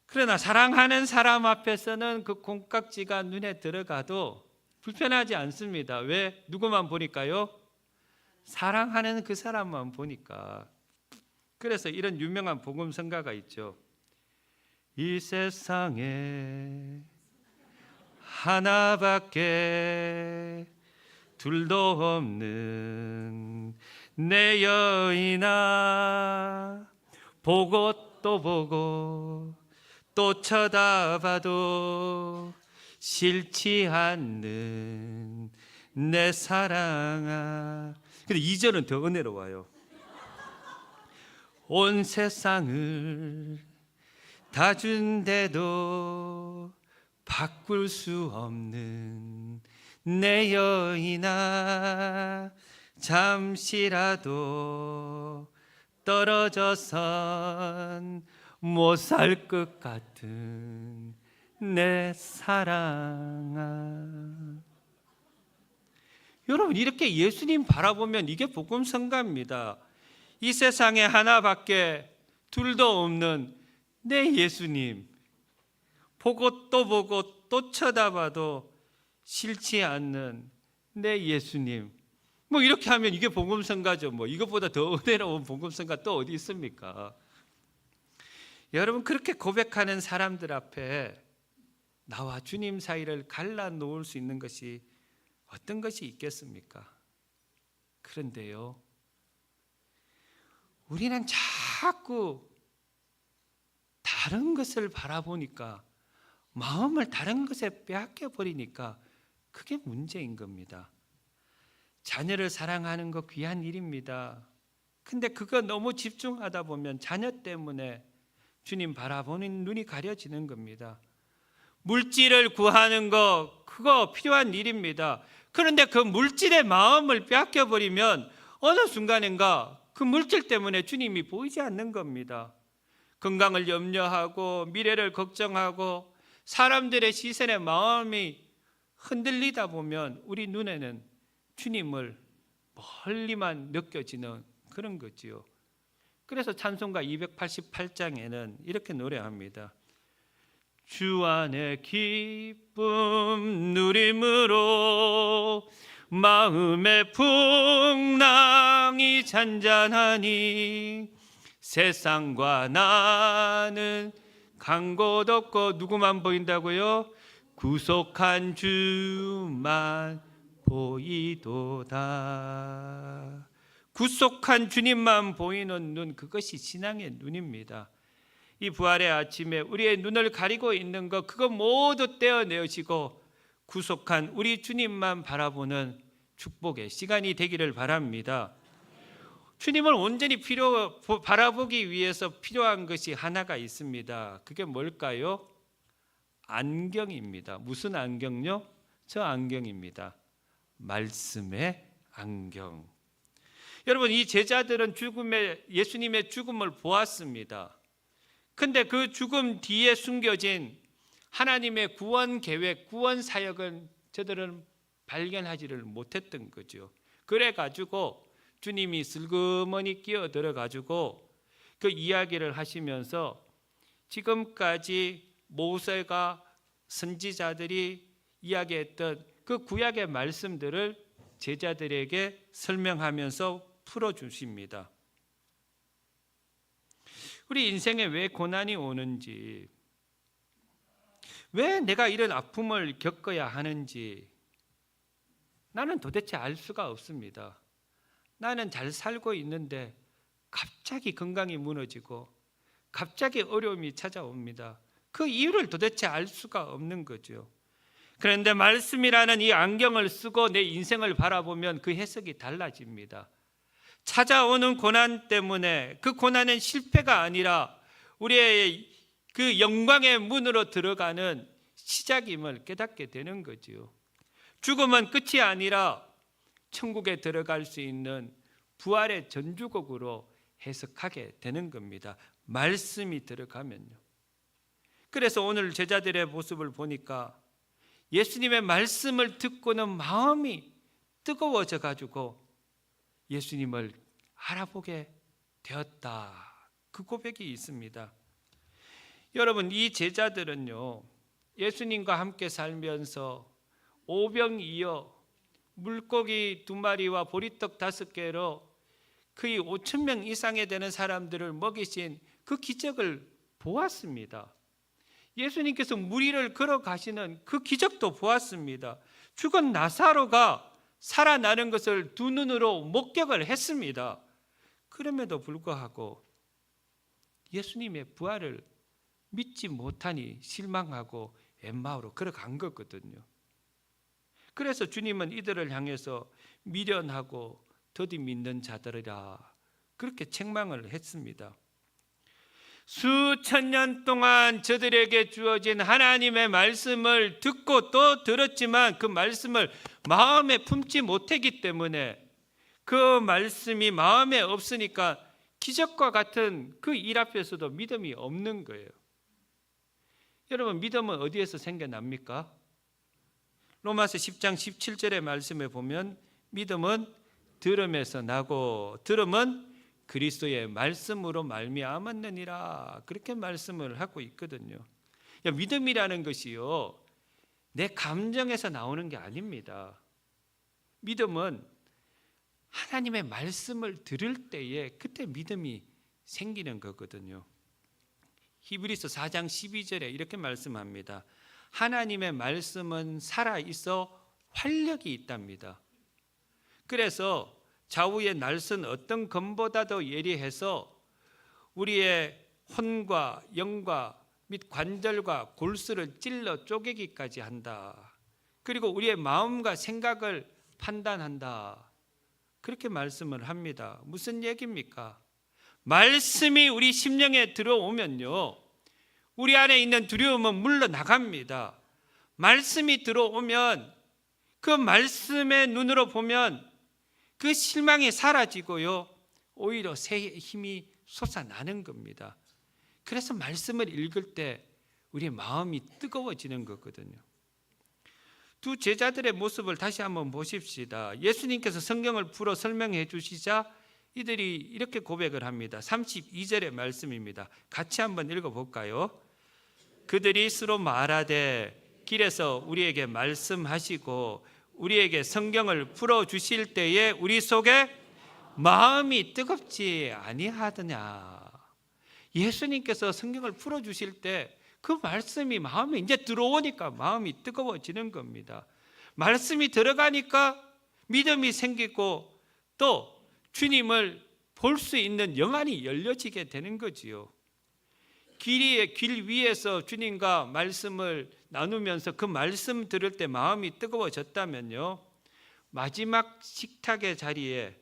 그러나 사랑하는 사람 앞에서는 그 콩깍지가 눈에 들어가도 불편하지 않습니다. 왜? 누구만 보니까요? 사랑하는 그 사람만 보니까. 그래서 이런 유명한 복음성가가 있죠. 이 세상에 하나밖에 둘도 없는 내 여인아, 보고 또 보고 또 쳐다봐도 싫지 않는 내 사랑아. 근데 2절은 더 은혜로워요. 온 세상을 다 준대도 바꿀 수 없는 내 여인아, 잠시라도 떨어져선 못 살 것 같은 내 사랑아. 여러분, 이렇게 예수님 바라보면 이게 복음성가입니다. 이 세상에 하나밖에 둘도 없는 내 예수님, 보고 또 쳐다봐도 싫지 않는 내 예수님. 뭐 이렇게 하면 이게 복음성가죠. 뭐 이것보다 더 은혜로운 복음성가 또 어디 있습니까? 여러분, 그렇게 고백하는 사람들 앞에 나와 주님 사이를 갈라놓을 수 있는 것이 어떤 것이 있겠습니까? 그런데요, 우리는 자꾸 다른 것을 바라보니까, 마음을 다른 것에 빼앗겨 버리니까 그게 문제인 겁니다. 자녀를 사랑하는 거 귀한 일입니다. 근데 그거 너무 집중하다 보면 자녀 때문에 주님 바라보는 눈이 가려지는 겁니다. 물질을 구하는 거 그거 필요한 일입니다. 그런데 그 물질의 마음을 빼앗겨버리면 어느 순간인가 그 물질 때문에 주님이 보이지 않는 겁니다. 건강을 염려하고 미래를 걱정하고 사람들의 시선에 마음이 흔들리다 보면 우리 눈에는 주님을 멀리만 느껴지는 그런 거지요. 그래서 찬송가 288장에는 이렇게 노래합니다. 주 안에 기쁨 누림으로 마음의 풍랑이 잔잔하니 세상과 나는 간 곳 없고 누구만 보인다고요? 구속한 주만 보이도다. 구속한 주님만 보이는 눈, 그것이 신앙의 눈입니다. 이 부활의 아침에 우리의 눈을 가리고 있는 것 그거 모두 떼어내시고 구속한 우리 주님만 바라보는 축복의 시간이 되기를 바랍니다. 주님을 온전히 바라보기 위해서 필요한 것이 하나가 있습니다. 그게 뭘까요? 안경입니다. 무슨 안경요? 저 안경입니다. 말씀의 안경. 여러분, 이 제자들은 예수님의 죽음을 보았습니다. 근데 그 죽음 뒤에 숨겨진 하나님의 구원 계획, 구원 사역은 저들은 발견하지를 못했던 거죠. 그래가지고 주님이 슬그머니 끼어들어가지고 그 이야기를 하시면서 지금까지 모세가 선지자들이 이야기했던 그 구약의 말씀들을 제자들에게 설명하면서 풀어주십니다. 우리 인생에 왜 고난이 오는지, 왜 내가 이런 아픔을 겪어야 하는지 나는 도대체 알 수가 없습니다. 나는 잘 살고 있는데 갑자기 건강이 무너지고 갑자기 어려움이 찾아옵니다. 그 이유를 도대체 알 수가 없는 거죠. 그런데 말씀이라는 이 안경을 쓰고 내 인생을 바라보면 그 해석이 달라집니다. 찾아오는 고난 때문에 그 고난은 실패가 아니라 우리의 그 영광의 문으로 들어가는 시작임을 깨닫게 되는 거지요. 죽음은 끝이 아니라 천국에 들어갈 수 있는 부활의 전주곡으로 해석하게 되는 겁니다. 말씀이 들어가면요. 그래서 오늘 제자들의 모습을 보니까 예수님의 말씀을 듣고는 마음이 뜨거워져 가지고 예수님을 알아보게 되었다. 그 고백이 있습니다. 여러분, 이 제자들은요, 예수님과 함께 살면서 오병이어 물고기 2마리와 보리떡 5개로 거의 5,000명 이상에 되는 사람들을 먹이신 그 기적을 보았습니다. 예수님께서 물 위를 걸어가시는 그 기적도 보았습니다. 죽은 나사로가 살아나는 것을 두 눈으로 목격을 했습니다. 그럼에도 불구하고 예수님의 부활을 믿지 못하니 실망하고 엠마오로 걸어간 거거든요. 그래서 주님은 이들을 향해서 미련하고 더디 믿는 자들이라 그렇게 책망을 했습니다. 수천 년 동안 저들에게 주어진 하나님의 말씀을 듣고 또 들었지만 그 말씀을 마음에 품지 못했기 때문에 그 말씀이 마음에 없으니까 기적과 같은 그 일 앞에서도 믿음이 없는 거예요. 여러분, 믿음은 어디에서 생겨납니까? 로마서 10장 17절의 말씀에 보면 믿음은 들음에서 나고 들음은 그리스도의 말씀으로 말미암았느니라, 그렇게 말씀을 하고 있거든요. 믿음이라는 것이요, 내 감정에서 나오는 게 아닙니다. 믿음은 하나님의 말씀을 들을 때에 그때 믿음이 생기는 거거든요. 히브리서 4장 12절에 이렇게 말씀합니다. 하나님의 말씀은 살아있어 활력이 있답니다. 그래서 좌우의 날선 어떤 검보다도 예리해서 우리의 혼과 영과 및 관절과 골수를 찔러 쪼개기까지 한다. 그리고 우리의 마음과 생각을 판단한다. 그렇게 말씀을 합니다. 무슨 얘기입니까? 말씀이 우리 심령에 들어오면요, 우리 안에 있는 두려움은 물러나갑니다. 말씀이 들어오면 그 말씀의 눈으로 보면 그 실망이 사라지고요, 오히려 새 힘이 솟아나는 겁니다. 그래서 말씀을 읽을 때 우리의 마음이 뜨거워지는 거거든요. 두 제자들의 모습을 다시 한번 보십시다. 예수님께서 성경을 풀어 설명해 주시자 이들이 이렇게 고백을 합니다. 32절의 말씀입니다. 같이 한번 읽어볼까요? 그들이 서로 말하되 길에서 우리에게 말씀하시고 우리에게 성경을 풀어 주실 때에 우리 속에 마음이 뜨겁지 아니하더냐. 예수님께서 성경을 풀어 주실 때 그 말씀이 마음에 이제 들어오니까 마음이 뜨거워지는 겁니다. 말씀이 들어가니까 믿음이 생기고 또 주님을 볼 수 있는 영안이 열려지게 되는 거지요. 길 위에서 주님과 말씀을 나누면서 그 말씀 들을 때 마음이 뜨거워졌다면요, 마지막 식탁의 자리에,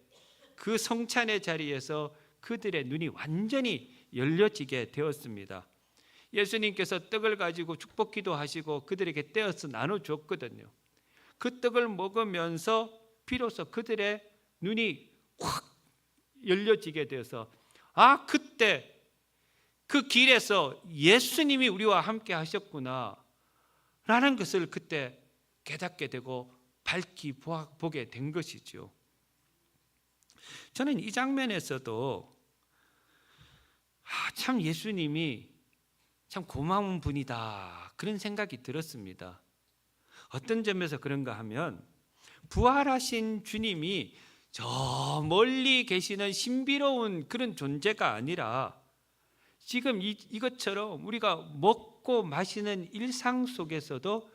그 성찬의 자리에서 그들의 눈이 완전히 열려지게 되었습니다. 예수님께서 떡을 가지고 축복 기도하시고 그들에게 떼어서 나눠줬거든요. 그 떡을 먹으면서 비로소 그들의 눈이 확 열려지게 되어서, 아, 그때 그 길에서 예수님이 우리와 함께 하셨구나 라는 것을 그때 깨닫게 되고 밝히 보게 된 것이죠. 저는 이 장면에서도 참 예수님이 참 고마운 분이다, 그런 생각이 들었습니다. 어떤 점에서 그런가 하면 부활하신 주님이 저 멀리 계시는 신비로운 그런 존재가 아니라 지금 이것처럼 우리가 먹고 마시는 일상 속에서도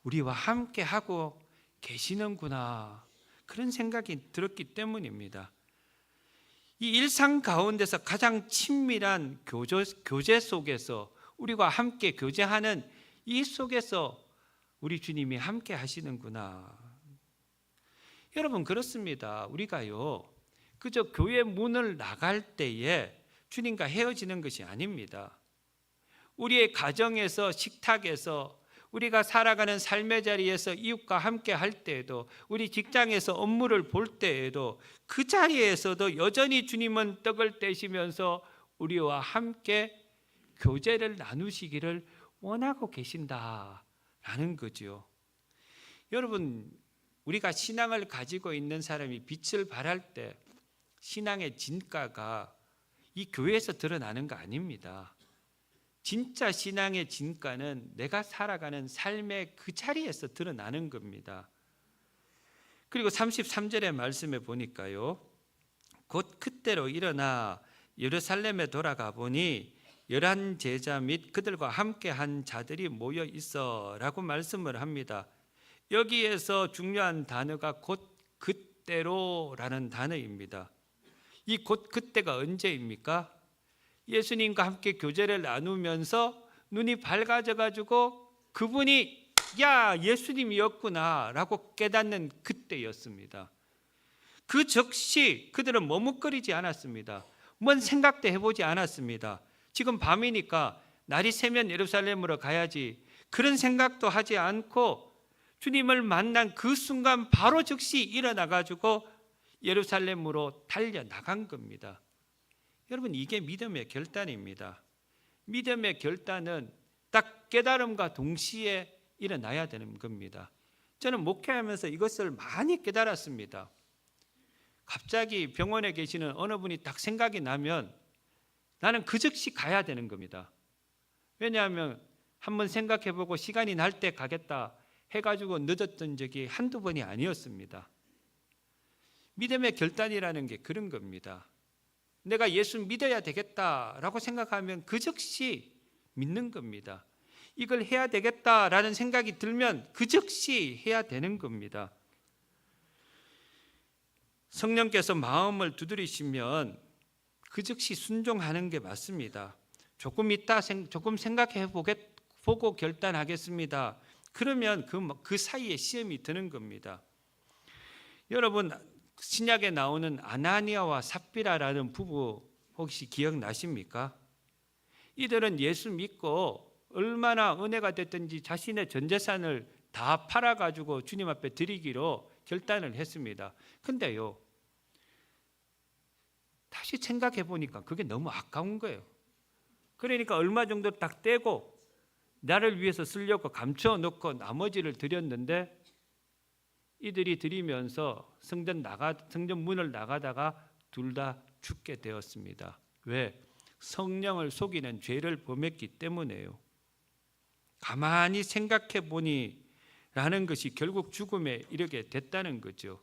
우리와 함께 하고 계시는구나, 그런 생각이 들었기 때문입니다. 이 일상 가운데서 가장 친밀한 교제 속에서 우리와 함께 교제하는 이 속에서 우리 주님이 함께 하시는구나. 여러분, 그렇습니다. 우리가요, 그저 교회 문을 나갈 때에 주님과 헤어지는 것이 아닙니다. 우리의 가정에서, 식탁에서, 우리가 살아가는 삶의 자리에서 이웃과 함께 할 때에도, 우리 직장에서 업무를 볼 때에도, 그 자리에서도 여전히 주님은 떡을 떼시면서 우리와 함께 교제를 나누시기를 원하고 계신다라는 거죠. 여러분, 우리가 신앙을 가지고 있는 사람이 빛을 발할 때 신앙의 진가가 이 교회에서 드러나는 거 아닙니다. 진짜 신앙의 진가는 내가 살아가는 삶의 그 자리에서 드러나는 겁니다. 그리고 33절의 말씀에 보니까요, 곧 그때로 일어나 예루살렘에 돌아가 보니 11 제자 및 그들과 함께 한 자들이 모여 있어 라고 말씀을 합니다. 여기에서 중요한 단어가 곧 그때로라는 단어입니다. 이 곧 그때가 언제입니까? 예수님과 함께 교제를 나누면서 눈이 밝아져 가지고 그분이 야, 예수님이었구나 라고 깨닫는 그때였습니다. 그 즉시 그들은 머뭇거리지 않았습니다. 뭔 생각도 해보지 않았습니다. 지금 밤이니까 날이 새면 예루살렘으로 가야지, 그런 생각도 하지 않고 주님을 만난 그 순간 바로 즉시 일어나 가지고 예루살렘으로 달려나간 겁니다. 여러분, 이게 믿음의 결단입니다. 믿음의 결단은 딱 깨달음과 동시에 일어나야 되는 겁니다. 저는 목회하면서 이것을 많이 깨달았습니다. 갑자기 병원에 계시는 어느 분이 딱 생각이 나면 나는 그 즉시 가야 되는 겁니다. 왜냐하면 한번 생각해보고 시간이 날 때 가겠다 해가지고 늦었던 적이 한두 번이 아니었습니다. 믿음의 결단이라는 게 그런 겁니다. 내가 예수 믿어야 되겠다라고 생각하면 그 즉시 믿는 겁니다. 이걸 해야 되겠다라는 생각이 들면 그 즉시 해야 되는 겁니다. 성령께서 마음을 두드리시면 그 즉시 순종하는 게 맞습니다. 조금 생각해 보고 결단하겠습니다. 그러면 그 사이에 시험이 드는 겁니다. 여러분, 신약에 나오는 아나니아와 삽비라라는 부부 혹시 기억나십니까? 이들은 예수 믿고 얼마나 은혜가 됐든지 자신의 전 재산을 다 팔아가지고 주님 앞에 드리기로 결단을 했습니다. 근데요, 다시 생각해 보니까 그게 너무 아까운 거예요. 그러니까 얼마 정도 딱 떼고 나를 위해서 쓰려고 감춰 놓고 나머지를 드렸는데, 이들이 드리면서 성전 문을 나가다가 둘 다 죽게 되었습니다. 왜? 성령을 속이는 죄를 범했기 때문에요. 가만히 생각해 보니 라는 것이 결국 죽음에 이르게 됐다는 거죠.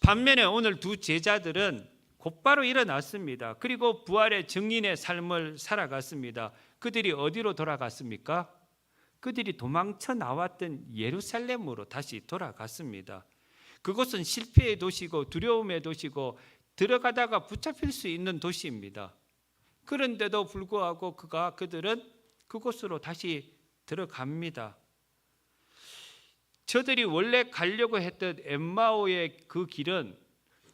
반면에 오늘 두 제자들은 곧바로 일어났습니다. 그리고 부활의 증인의 삶을 살아갔습니다. 그들이 어디로 돌아갔습니까? 그들이 도망쳐 나왔던 예루살렘으로 다시 돌아갔습니다. 그곳은 실패의 도시고 두려움의 도시고 들어가다가 붙잡힐 수 있는 도시입니다. 그런데도 불구하고 그들은 그곳으로 다시 들어갑니다. 저들이 원래 가려고 했던 엠마오의 그 길은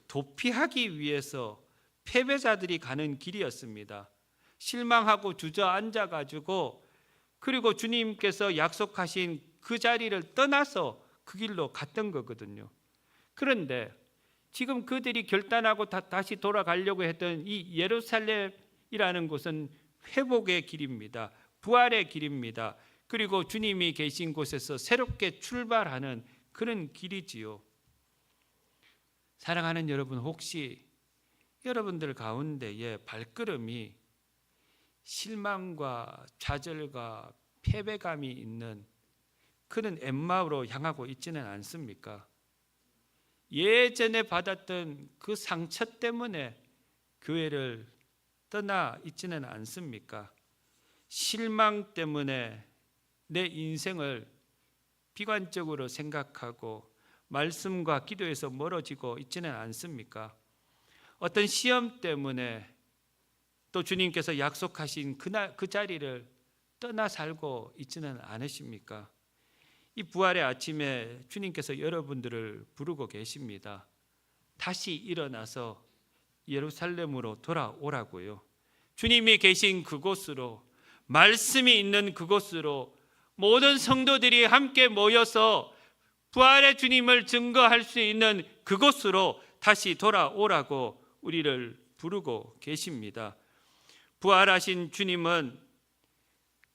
도피하기 위해서 패배자들이 가는 길이었습니다. 실망하고 주저앉아 가지고 그리고 주님께서 약속하신 그 자리를 떠나서 그 길로 갔던 거거든요. 그런데 지금 그들이 결단하고 다시 돌아가려고 했던 이 예루살렘이라는 곳은 회복의 길입니다. 부활의 길입니다. 그리고 주님이 계신 곳에서 새롭게 출발하는 그런 길이지요. 사랑하는 여러분, 혹시 여러분들 가운데에 발걸음이 실망과 좌절과 패배감이 있는 그런 엠마오로 향하고 있지는 않습니까? 예전에 받았던 그 상처 때문에 교회를 떠나 있지는 않습니까? 실망 때문에 내 인생을 비관적으로 생각하고 말씀과 기도에서 멀어지고 있지는 않습니까? 어떤 시험 때문에 또 주님께서 약속하신 그 자리를 떠나 살고 있지는 않으십니까? 이 부활의 아침에 주님께서 여러분들을 부르고 계십니다. 다시 일어나서 예루살렘으로 돌아오라고요. 주님이 계신 그곳으로, 말씀이 있는 그곳으로 모든 성도들이 함께 모여서 부활의 주님을 증거할 수 있는 그곳으로 다시 돌아오라고 우리를 부르고 계십니다. 부활하신 주님은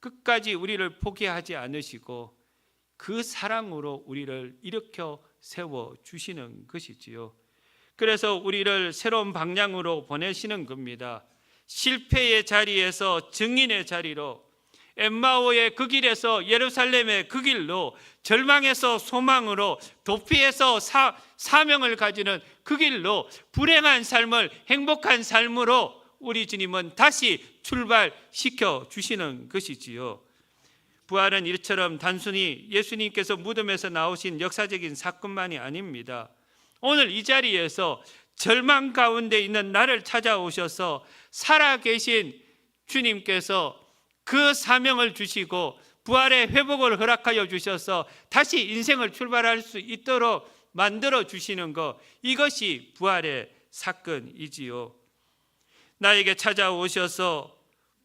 끝까지 우리를 포기하지 않으시고 그 사랑으로 우리를 일으켜 세워 주시는 것이지요. 그래서 우리를 새로운 방향으로 보내시는 겁니다. 실패의 자리에서 증인의 자리로, 엠마오의 그 길에서 예루살렘의 그 길로, 절망에서 소망으로, 도피에서 사명을 가지는 그 길로, 불행한 삶을 행복한 삶으로 우리 주님은 다시 출발시켜 주시는 것이지요. 부활은 이처럼 단순히 예수님께서 무덤에서 나오신 역사적인 사건만이 아닙니다. 오늘 이 자리에서 절망 가운데 있는 나를 찾아오셔서 살아계신 주님께서 그 사명을 주시고 부활의 회복을 허락하여 주셔서 다시 인생을 출발할 수 있도록 만들어 주시는 것, 이것이 부활의 사건이지요. 나에게 찾아오셔서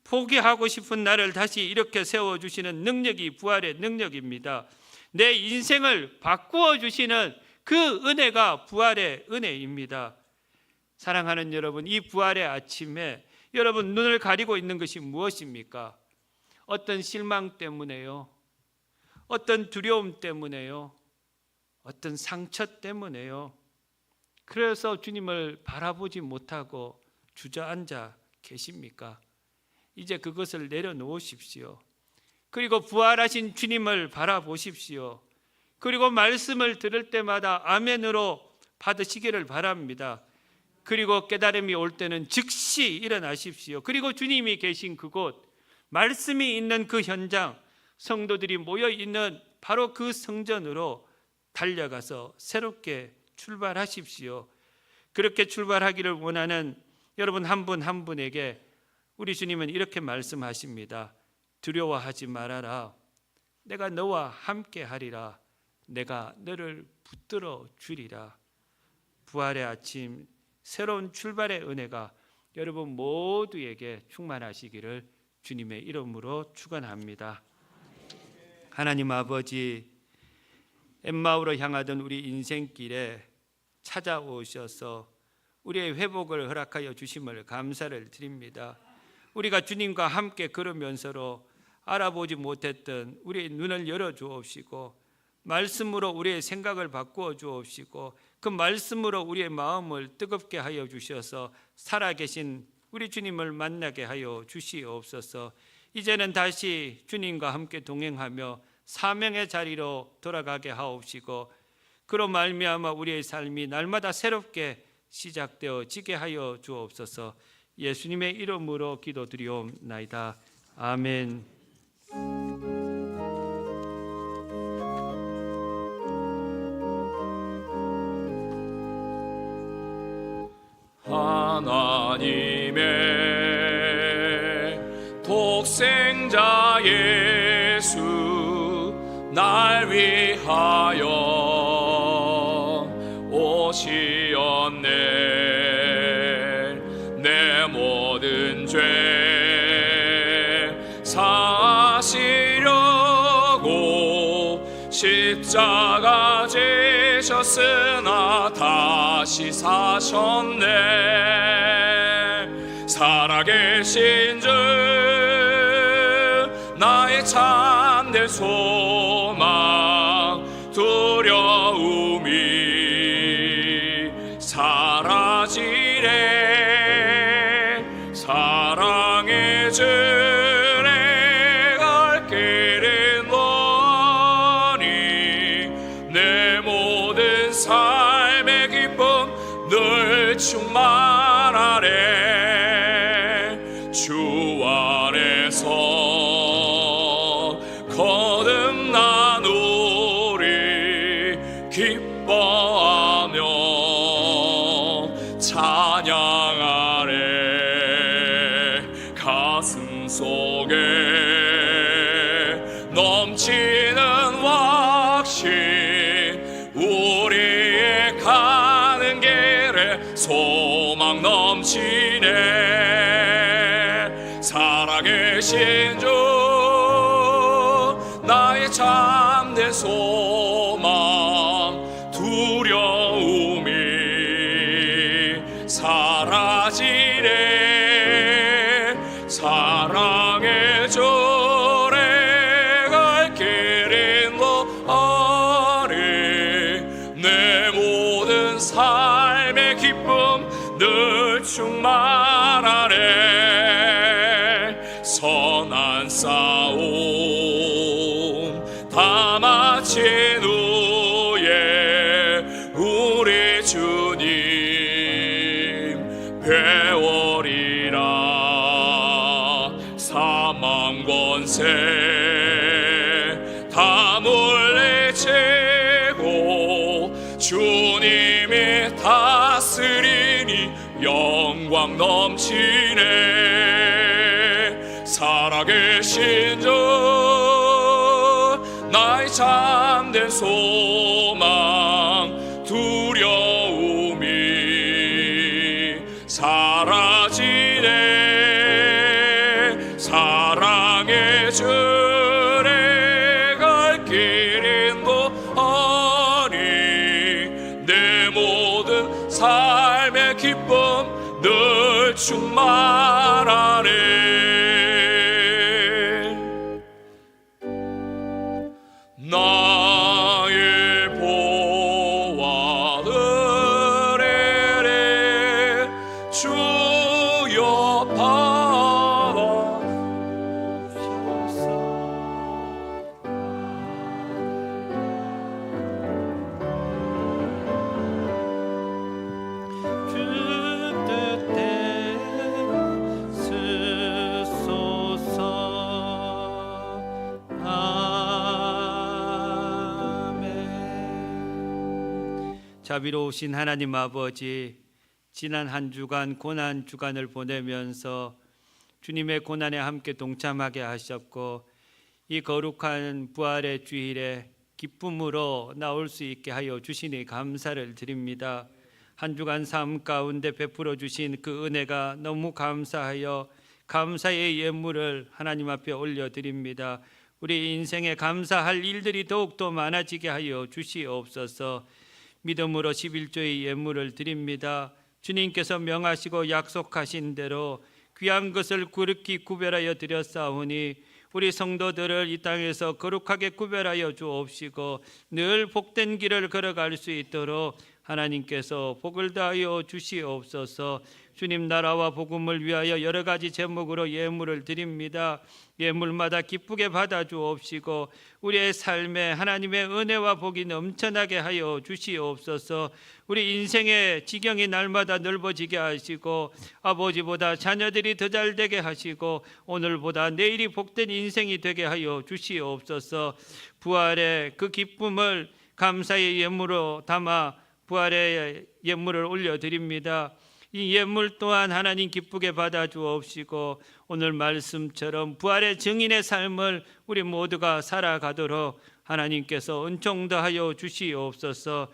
포기하고 싶은 나를 다시 이렇게 세워주시는 능력이 부활의 능력입니다. 내 인생을 바꾸어 주시는 그 은혜가 부활의 은혜입니다. 사랑하는 여러분, 이 부활의 아침에 여러분 눈을 가리고 있는 것이 무엇입니까? 어떤 실망 때문에요? 어떤 두려움 때문에요? 어떤 상처 때문에요? 그래서 주님을 바라보지 못하고 주저앉아 계십니까? 이제 그것을 내려놓으십시오. 그리고 부활하신 주님을 바라보십시오. 그리고 말씀을 들을 때마다 아멘으로 받으시기를 바랍니다. 그리고 깨달음이 올 때는 즉시 일어나십시오. 그리고 주님이 계신 그곳, 말씀이 있는 그 현장, 성도들이 모여 있는 바로 그 성전으로 달려가서 새롭게 출발하십시오. 그렇게 출발하기를 원하는 여러분 한 분 한 분에게 우리 주님은 이렇게 말씀하십니다. 두려워하지 말아라. 내가 너와 함께 하리라. 내가 너를 붙들어 주리라. 부활의 아침, 새로운 출발의 은혜가 여러분 모두에게 충만하시기를 주님의 이름으로 축원합니다. 하나님 아버지, 엠마오로 향하던 우리 인생길에 찾아오셔서 우리의 회복을 허락하여 주심을 감사를 드립니다. 우리가 주님과 함께 걸으면서로 알아보지 못했던 우리의 눈을 열어 주옵시고, 말씀으로 우리의 생각을 바꾸어 주옵시고, 그 말씀으로 우리의 마음을 뜨겁게 하여 주셔서 살아계신 우리 주님을 만나게 하여 주시옵소서. 이제는 다시 주님과 함께 동행하며 사명의 자리로 돌아가게 하옵시고, 그로 말미암아 우리의 삶이 날마다 새롭게 시작되어지게 하여 주옵소서. 예수님의 이름으로 기도드리옵나이다. 아멘. 하나님의 독생자 예수 날 위하여 오시었네. 내 모든 죄 사시려고 십자가 지셨으나 다시 사셨네. 살아계신 주 나의 참된 소망, 두려움이 사라지래. 사랑의 주 내 갈 길은 너니 내 모든 삶의 기쁨 늘 충만하래. 주 안에서 거듭난 우리 기뻐하며 찬양하래. 가슴 속에 넘치는 확신, 우리의 가는 길에 소망 넘치네. 살아계신 주 나의 참된 소망, 두려움이 사라지네. 사랑의 주래 갈 길인 너니 내 모든 삶의 기쁨 늘 충만하네. 선한 싸움 다 마친 후에 우리 주님 배워리라. 사망 권세 다 물리치고 주님이 다스리니 영광 넘치네. 살아계신 주 나의 참된 소망, 두려움이 사라지네. 사랑의 주래 갈 길인 너니 내 모든 삶의 기쁨 늘 충만하네. 나의 보화 드리리 주여 주 뜻대로 쓰소서. 아멘. 자비로우신 하나님 아버지, 지난 한 주간 고난 주간을 보내면서 주님의 고난에 함께 동참하게 하셨고, 이 거룩한 부활의 주일에 기쁨으로 나올 수 있게 하여 주시니 감사를 드립니다. 한 주간 삶 가운데 베풀어 주신 그 은혜가 너무 감사하여 감사의 예물을 하나님 앞에 올려드립니다. 우리 인생에 감사할 일들이 더욱더 많아지게 하여 주시옵소서. 믿음으로 11조의 예물을 드립니다. 주님께서 명하시고 약속하신 대로 귀한 것을 그릇히 구별하여 드렸사오니 우리 성도들을 이 땅에서 거룩하게 구별하여 주옵시고 늘 복된 길을 걸어갈 수 있도록 하나님께서 복을 다하여 주시옵소서. 주님 나라와 복음을 위하여 여러 가지 제목으로 예물을 드립니다. 예물마다 기쁘게 받아 주옵시고 우리의 삶에 하나님의 은혜와 복이 넘쳐나게 하여 주시옵소서. 우리 인생의 지경이 날마다 넓어지게 하시고 아버지보다 자녀들이 더 잘되게 하시고 오늘보다 내일이 복된 인생이 되게 하여 주시옵소서. 부활의 그 기쁨을 감사의 예물로 담아 부활의 예물을 올려드립니다. 이 예물 또한 하나님 기쁘게 받아 주옵시고 오늘 말씀처럼 부활의 증인의 삶을 우리 모두가 살아가도록 하나님께서 은총 더하여 주시옵소서.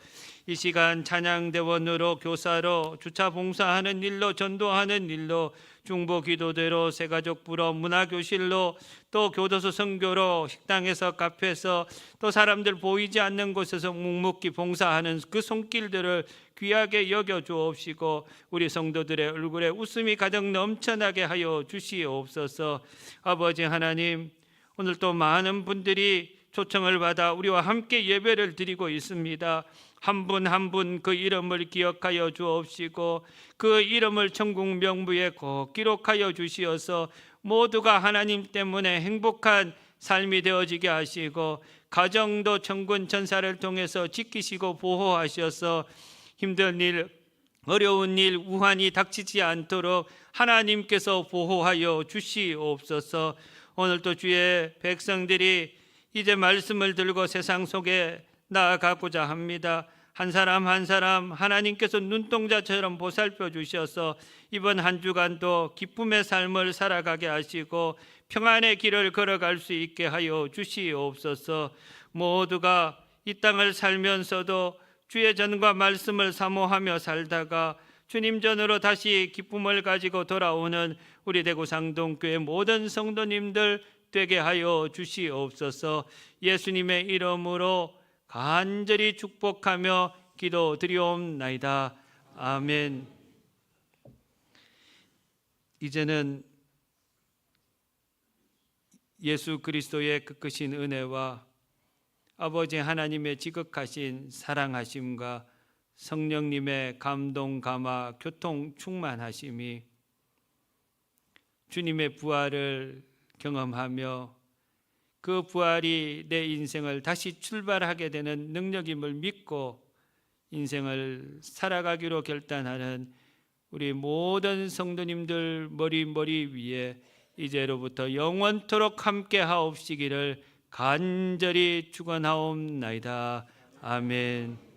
이 시간 찬양대원으로 교사로 주차 봉사하는 일로 전도하는 일로 중보 기도대로 새가족 부러 문화교실로 또 교도소 선교로 식당에서 카페에서 또 사람들 보이지 않는 곳에서 묵묵히 봉사하는 그 손길들을 귀하게 여겨 주옵시고 우리 성도들의 얼굴에 웃음이 가득 넘쳐나게 하여 주시옵소서. 아버지 하나님, 오늘 또 많은 분들이 초청을 받아 우리와 함께 예배를 드리고 있습니다. 한 분 한 분 그 이름을 기억하여 주옵시고 그 이름을 천국 명부에 꼭 기록하여 주시어서 모두가 하나님 때문에 행복한 삶이 되어지게 하시고 가정도 천군 천사를 통해서 지키시고 보호하셔서 힘든 일, 어려운 일, 우환이 닥치지 않도록 하나님께서 보호하여 주시옵소서. 오늘도 주의 백성들이 이제 말씀을 들고 세상 속에 나아가고자 합니다. 한 사람 한 사람 하나님께서 눈동자처럼 보살펴 주셔서 이번 한 주간도 기쁨의 삶을 살아가게 하시고 평안의 길을 걸어갈 수 있게 하여 주시옵소서. 모두가 이 땅을 살면서도 주의 전과 말씀을 사모하며 살다가 주님 전으로 다시 기쁨을 가지고 돌아오는 우리 대구 상동교회 모든 성도님들 되게 하여 주시옵소서. 예수님의 이름으로 간절히 축복하며 기도드리옵나이다. 아멘. 이제는 예수 그리스도의 그 크신 은혜와 아버지 하나님의 지극하신 사랑하심과 성령님의 감동, 감화, 교통 충만하심이 주님의 부활을 경험하며 그 부활이 내 인생을 다시 출발하게 되는 능력임을 믿고 인생을 살아가기로 결단하는 우리 모든 성도님들 머리 위에 이제로부터 영원토록 함께 하옵시기를 간절히 축원하옵나이다. 아멘.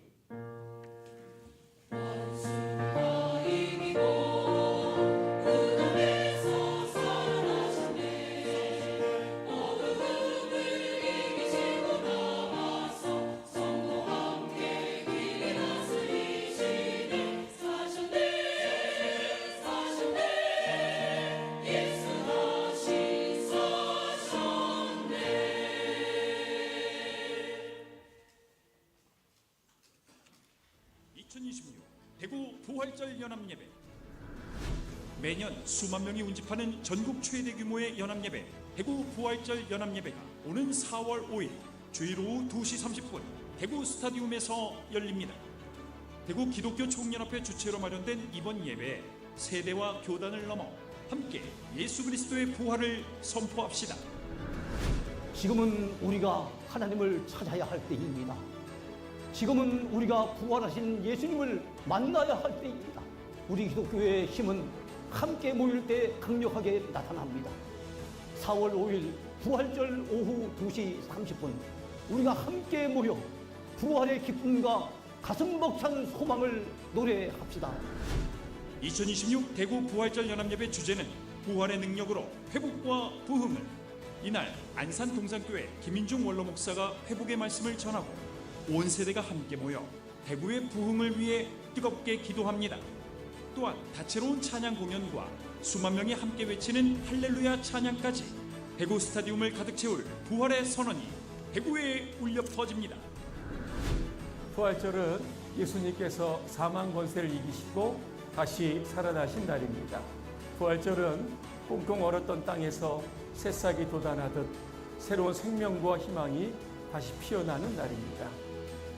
대구 부활절 연합예배. 매년 수만 명이 운집하는 전국 최대 규모의 연합예배 대구 부활절 연합예배가 오는 4월 5일 주일 오후 2시 30분 대구 스타디움에서 열립니다. 대구 기독교 총연합회 주최로 마련된 이번 예배에 세대와 교단을 넘어 함께 예수 그리스도의 부활을 선포합시다. 지금은 우리가 하나님을 찾아야 할 때입니다. 지금은 우리가 부활하신 예수님을 만나야 할 때입니다. 우리 기독교의 힘은 함께 모일 때 강력하게 나타납니다. 4월 5일 부활절 오후 2시 30분 우리가 함께 모여 부활의 기쁨과 가슴 벅찬 소망을 노래합시다. 2026 대구 부활절 연합예배 주제는 부활의 능력으로 회복과 부흥을. 이날 안산 동산교회 김인중 원로 목사가 회복의 말씀을 전하고 온 세대가 함께 모여 대구의 부흥을 위해 뜨겁게 기도합니다. 또한 다채로운 찬양 공연과 수만 명이 함께 외치는 할렐루야 찬양까지 대구 스타디움을 가득 채울 부활의 선언이 대구에 울려 퍼집니다. 부활절은 예수님께서 사망 권세를 이기시고 다시 살아나신 날입니다. 부활절은 꽁꽁 얼었던 땅에서 새싹이 돋아나듯 새로운 생명과 희망이 다시 피어나는 날입니다.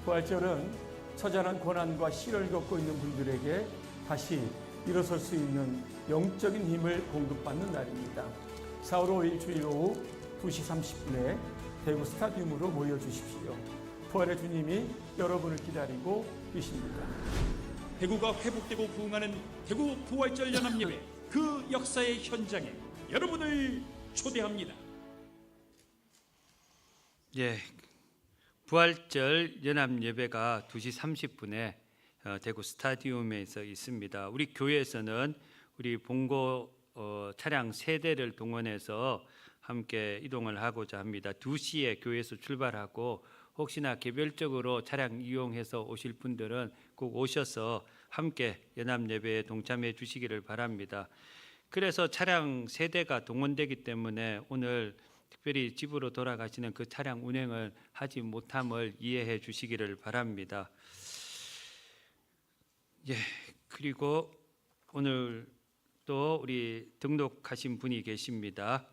부활절은 처절한 고난과 시련을 겪고 있는 분들에게 다시 일어설 수 있는 영적인 힘을 공급받는 날입니다. 4월 5일 주일 오후 2시 30분에 대구 스타디움으로 모여주십시오. 부활의 주님이 여러분을 기다리고 계십니다. 대구가 회복되고 부흥하는 대구 부활절 연합예배, 그 역사의 현장에 여러분을 초대합니다. 예, 부활절 연합 예배가 2시 30분에 대구 스타디움에서 있습니다. 우리 교회에서는 우리 봉고 차량 3대를 동원해서 함께 이동을 하고자 합니다. 2시에 교회에서 출발하고 혹시나 개별적으로 차량 이용해서 오실 분들은 꼭 오셔서 함께 연합 예배에 동참해 주시기를 바랍니다. 그래서 차량 3대가 동원되기 때문에 오늘 특별히 집으로 돌아가시는 그 차량 운행을 하지 못함을 이해해 주시기를 바랍니다. 예, 그리고 오늘 또 우리 등록하신 분이 계십니다.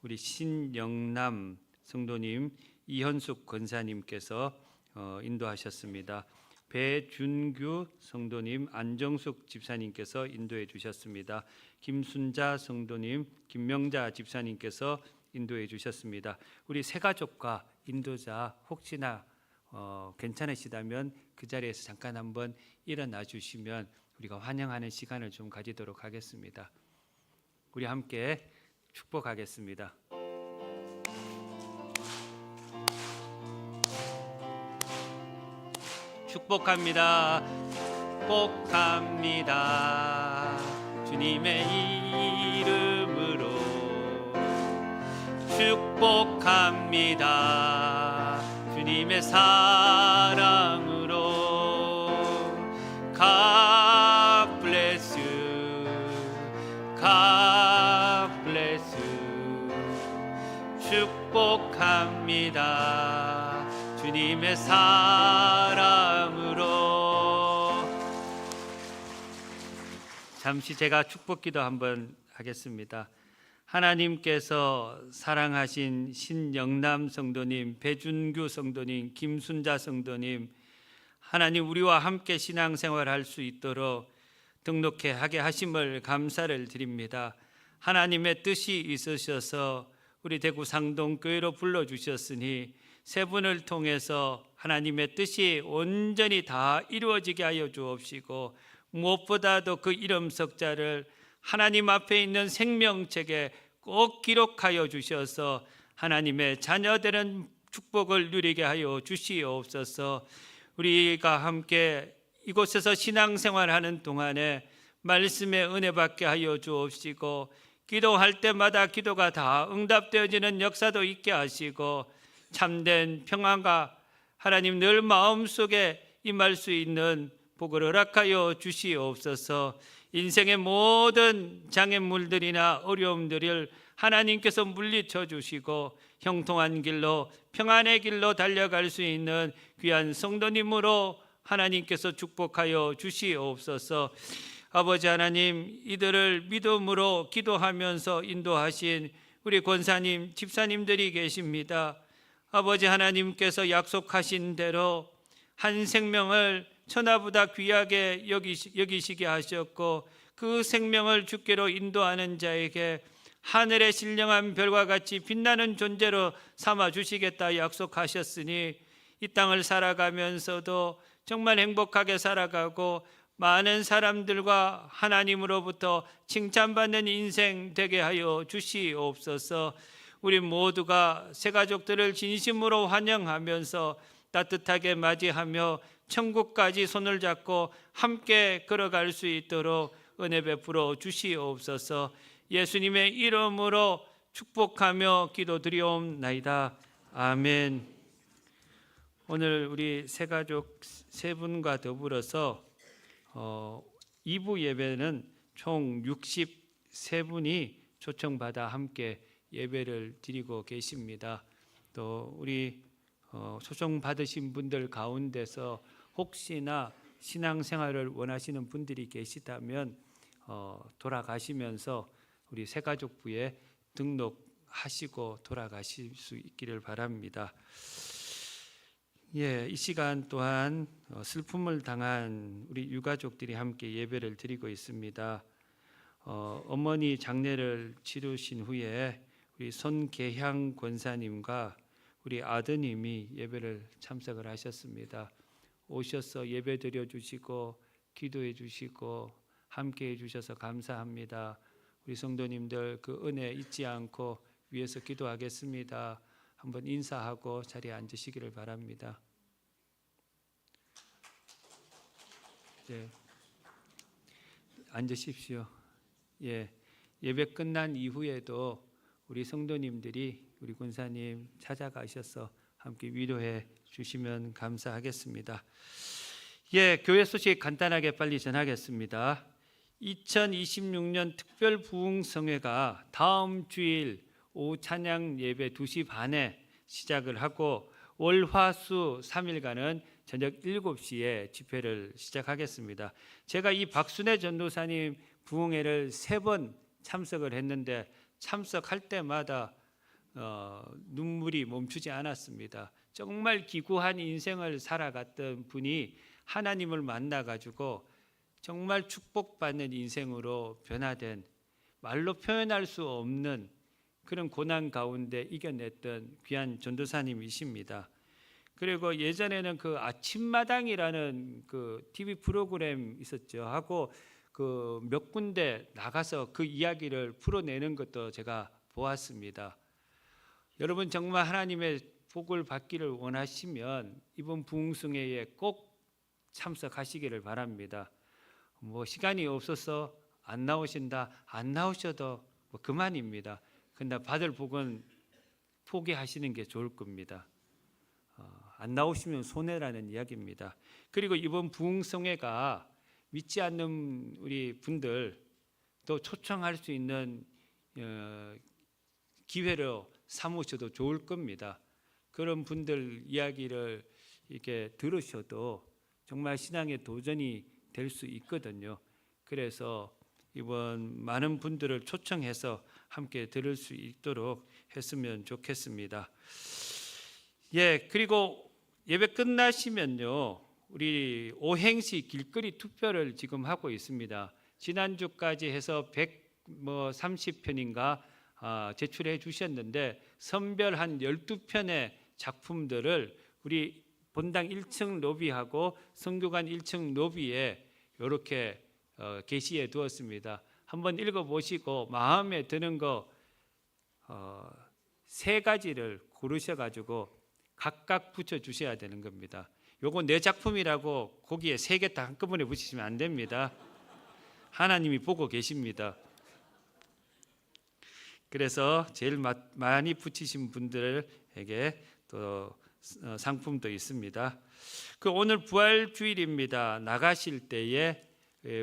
우리 신영남 성도님, 이현숙 권사님께서 인도하셨습니다. 배준규 성도님, 안정숙 집사님께서 인도해 주셨습니다. 김순자 성도님, 김명자 집사님께서 인도해 주셨습니다. 우리 세 가족과 인도자 혹시나 괜찮으시다면 그 자리에서 잠깐 한번 일어나 주시면 우리가 환영하는 시간을 좀 가지도록 하겠습니다. 우리 함께 축복하겠습니다. 축복합니다. 축복합니다. 주님의 이름으로 축복합니다. 주님의 사랑으로 God bless you. God bless you. 축복합니다. 주님의 사랑으로. 잠시 제가 축복기도 한번 하겠습니다. 하나님께서 사랑하신 신영남 성도님, 배준규 성도님, 김순자 성도님, 하나님 우리와 함께 신앙생활할 수 있도록 등록해 하게 하심을 감사를 드립니다. 하나님의 뜻이 있으셔서 우리 대구 상동교회로 불러주셨으니 세 분을 통해서 하나님의 뜻이 온전히 다 이루어지게 하여 주옵시고 무엇보다도 그 이름 석자를 하나님 앞에 있는 생명책에 꼭 기록하여 주셔서 하나님의 자녀되는 축복을 누리게 하여 주시옵소서. 우리가 함께 이곳에서 신앙생활하는 동안에 말씀의 은혜 받게 하여 주옵시고 기도할 때마다 기도가 다 응답되어지는 역사도 있게 하시고 참된 평안과 하나님 늘 마음속에 임할 수 있는 복을 허락하여 주시옵소서. 인생의 모든 장애물들이나 어려움들을 하나님께서 물리쳐 주시고 형통한 길로 평안의 길로 달려갈 수 있는 귀한 성도님으로 하나님께서 축복하여 주시옵소서. 아버지 하나님, 이들을 믿음으로 기도하면서 인도하신 우리 권사님, 집사님들이 계십니다. 아버지 하나님께서 약속하신 대로 한 생명을 천하보다 귀하게 여기시게 하셨고 그 생명을 주께로 인도하는 자에게 하늘의 신령한 별과 같이 빛나는 존재로 삼아 주시겠다 약속하셨으니 이 땅을 살아가면서도 정말 행복하게 살아가고 많은 사람들과 하나님으로부터 칭찬받는 인생 되게 하여 주시옵소서. 우리 모두가 새 가족들을 진심으로 환영하면서 따뜻하게 맞이하며 천국까지 손을 잡고 함께 걸어갈 수 있도록 은혜 베풀어 주시옵소서. 예수님의 이름으로 축복하며 기도드리옵나이다. 아멘. 오늘 우리 새 가족 세 분과 더불어서 2부 예배는 총 63분이 초청받아 함께 예배를 드리고 계십니다. 또 우리 초청받으신 분들 가운데서 혹시나 신앙생활을 원하시는 분들이 계시다면 돌아가시면서 우리 새가족부에 등록하시고 돌아가실 수 있기를 바랍니다. 이 시간 또한 슬픔을 당한 우리 유가족들이 함께 예배를 드리고 있습니다. 어머니 장례를 치르신 후에 우리 손계향 권사님과 우리 아드님이 예배를 참석을 하셨습니다. 오셔서 예배 드려 주시고 기도해 주시고 함께 해 주셔서 감사합니다. 우리 성도님들 그 은혜 잊지 않고 위에서 기도하겠습니다. 한번 인사하고 자리에 앉으시기를 바랍니다. 앉으십시오. 예배 끝난 이후에도 우리 성도님들이 우리 권사님 찾아가셔서 함께 위로해 주시면 감사하겠습니다. 교회 소식 간단하게 빨리 전하겠습니다. 2026년 특별 부흥성회가 다음 주일 오후 찬양 예배 2시 반에 시작을 하고 월, 화, 수 3일간은 저녁 7시에 집회를 시작하겠습니다. 제가 이 박순애 전도사님 부흥회를 3번 참석을 했는데 참석할 때마다 눈물이 멈추지 않았습니다. 정말 기구한 인생을 살아갔던 분이 하나님을 만나가지고 정말 축복받는 인생으로 변화된, 말로 표현할 수 없는 그런 고난 가운데 이겨냈던 귀한 전도사님이십니다. 그리고 예전에는 그 아침마당이라는 그 TV 프로그램 있었죠. 하고 그 몇 군데 나가서 그 이야기를 풀어내는 것도 제가 보았습니다. 여러분 정말 하나님의 복을 받기를 원하시면 이번 부흥성회에 꼭 참석하시기를 바랍니다. 시간이 없어서 안 나오신다, 안 나오셔도 그만입니다. 근데 받을 복은 포기하시는 게 좋을 겁니다. 안 나오시면 손해라는 이야기입니다. 그리고 이번 부흥성회가 믿지 않는 우리 분들 또 초청할 수 있는 기회로 삼으셔도 좋을 겁니다. 그런 분들 이야기를 이렇게 들으셔도 정말 신앙의 도전이 될 수 있거든요. 그래서 이번 많은 분들을 초청해서 함께 들을 수 있도록 했으면 좋겠습니다. 그리고 예배 끝나시면요, 우리 오행시 길거리 투표를 지금 하고 있습니다. 지난주까지 해서 130편인가 제출해 주셨는데 선별한 12편의 작품들을 우리 본당 1층 로비하고 성교관 1층 로비에 이렇게 게시해 두었습니다. 한번 읽어보시고 마음에 드는 거 3가지를 고르셔가지고 각각 붙여주셔야 되는 겁니다. 요거 내 작품이라고 거기에 3개 다 한꺼번에 붙이시면 안 됩니다. 하나님이 보고 계십니다. 그래서 제일 많이 붙이신 분들에게 또 상품도 있습니다. 그 오늘 부활주일입니다. 나가실 때에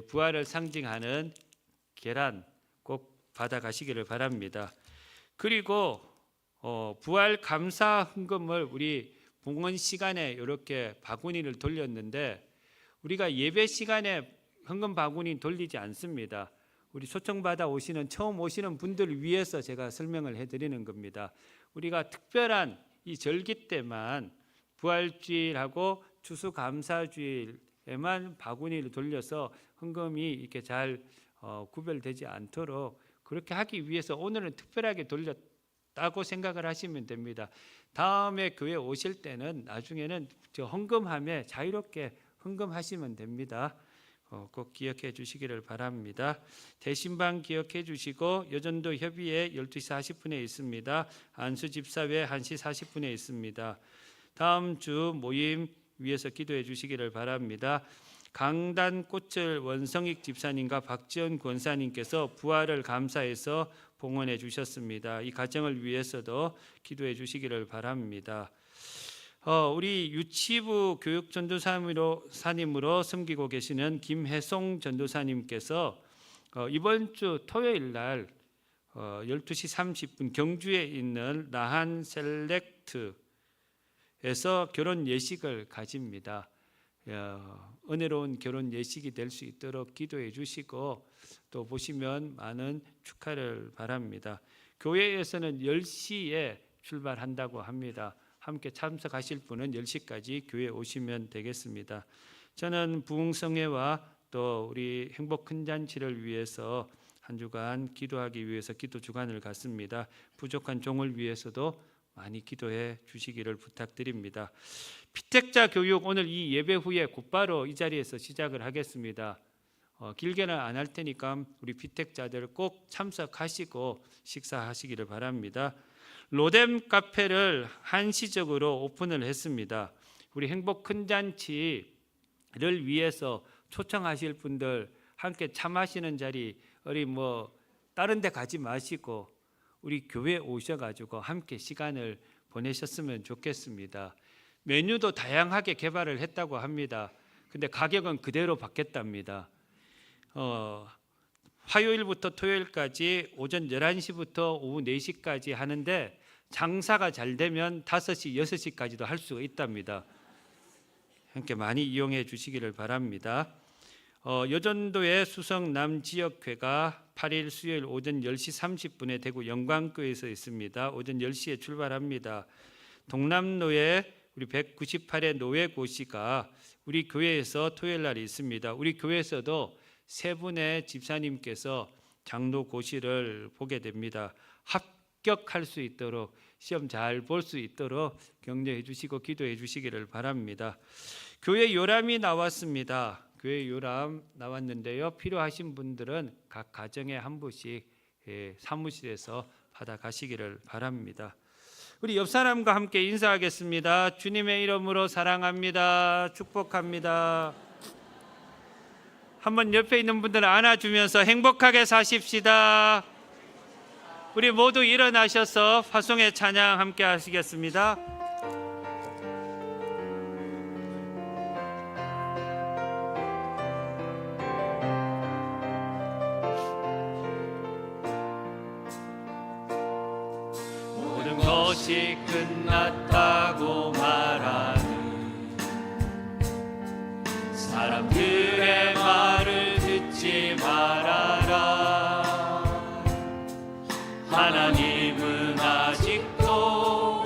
부활을 상징하는 계란 꼭 받아가시기를 바랍니다. 그리고 부활 감사 헌금을 우리 봉헌 시간에 이렇게 바구니를 돌렸는데 우리가 예배 시간에 헌금 바구니 돌리지 않습니다. 우리 초청받아 오시는 처음 오시는 분들을 위해서 제가 설명을 해드리는 겁니다. 우리가 특별한 이 절기 때만 부활주일하고 추수감사주일에만 바구니를 돌려서 헌금이 이렇게 잘 구별되지 않도록 그렇게 하기 위해서 오늘은 특별하게 돌렸다고 생각을 하시면 됩니다. 다음에 교회 오실 때는 나중에는 저 헌금함에 자유롭게 헌금하시면 됩니다. 꼭 기억해 주시기를 바랍니다. 대신방 기억해 주시고 여전도 협의회 12시 40분에 있습니다. 안수 집사회 1시 40분에 있습니다. 다음 주 모임 위해서 기도해 주시기를 바랍니다. 강단꽃을 원성익 집사님과 박지원 권사님께서 부활을 감사해서 봉헌해 주셨습니다. 이 가정을 위해서도 기도해 주시기를 바랍니다. 우리 유치부 교육 전도사님으로 섬기고 계시는 김혜송 전도사님께서 이번 주 토요일 날 12시 30분 경주에 있는 나한 셀렉트에서 결혼 예식을 가집니다. 은혜로운 결혼 예식이 될 수 있도록 기도해 주시고 또 보시면 많은 축하를 바랍니다. 교회에서는 10시에 출발한다고 합니다. 함께 참석하실 분은 10시까지 교회에 오시면 되겠습니다. 저는 부흥성회와 또 우리 행복 큰 잔치를 위해서 한 주간 기도하기 위해서 기도 주간을 갖습니다. 부족한 종을 위해서도 많이 기도해 주시기를 부탁드립니다. 피택자 교육 오늘 이 예배 후에 곧바로 이 자리에서 시작을 하겠습니다. 길게는 안 할 테니까 우리 피택자들 꼭 참석하시고 식사하시기를 바랍니다. 로뎀 카페를 한시적으로 오픈을 했습니다. 우리 행복 큰 잔치를 위해서 초청하실 분들 함께 참하시는 자리 우리 다른 데 가지 마시고 우리 교회에 오셔가지고 함께 시간을 보내셨으면 좋겠습니다. 메뉴도 다양하게 개발을 했다고 합니다. 근데 가격은 그대로 받겠답니다. 화요일부터 토요일까지 오전 11시부터 오후 4시까지 하는데 장사가 잘 되면 5시, 6시까지도 할 수가 있답니다. 함께 많이 이용해 주시기를 바랍니다. 여전도의 수성남지역회가 8일 수요일 오전 10시 30분에 대구 영광교회에서 있습니다. 오전 10시에 출발합니다. 동남로에 우리 198의 노회고시가 우리 교회에서 토요일 날 있습니다. 우리 교회에서도 세 분의 집사님께서 장로고시를 보게 됩니다. 합격할 수 있도록 시험 잘 볼 수 있도록 격려해 주시고 기도해 주시기를 바랍니다. 교회 요람이 나왔습니다. 교회 요람 나왔는데요. 필요하신 분들은 각 가정에 한 부씩 사무실에서 받아가시기를 바랍니다. 우리 옆 사람과 함께 인사하겠습니다. 주님의 이름으로 사랑합니다. 축복합니다. 한번 옆에 있는 분들 안아주면서 행복하게 사십시다. 우리 모두 일어나셔서 화송의 찬양 함께 하시겠습니다. 모든 것이 끝났다고 말하는 사람들의 말을 듣지 말아라. 하나님은 아직도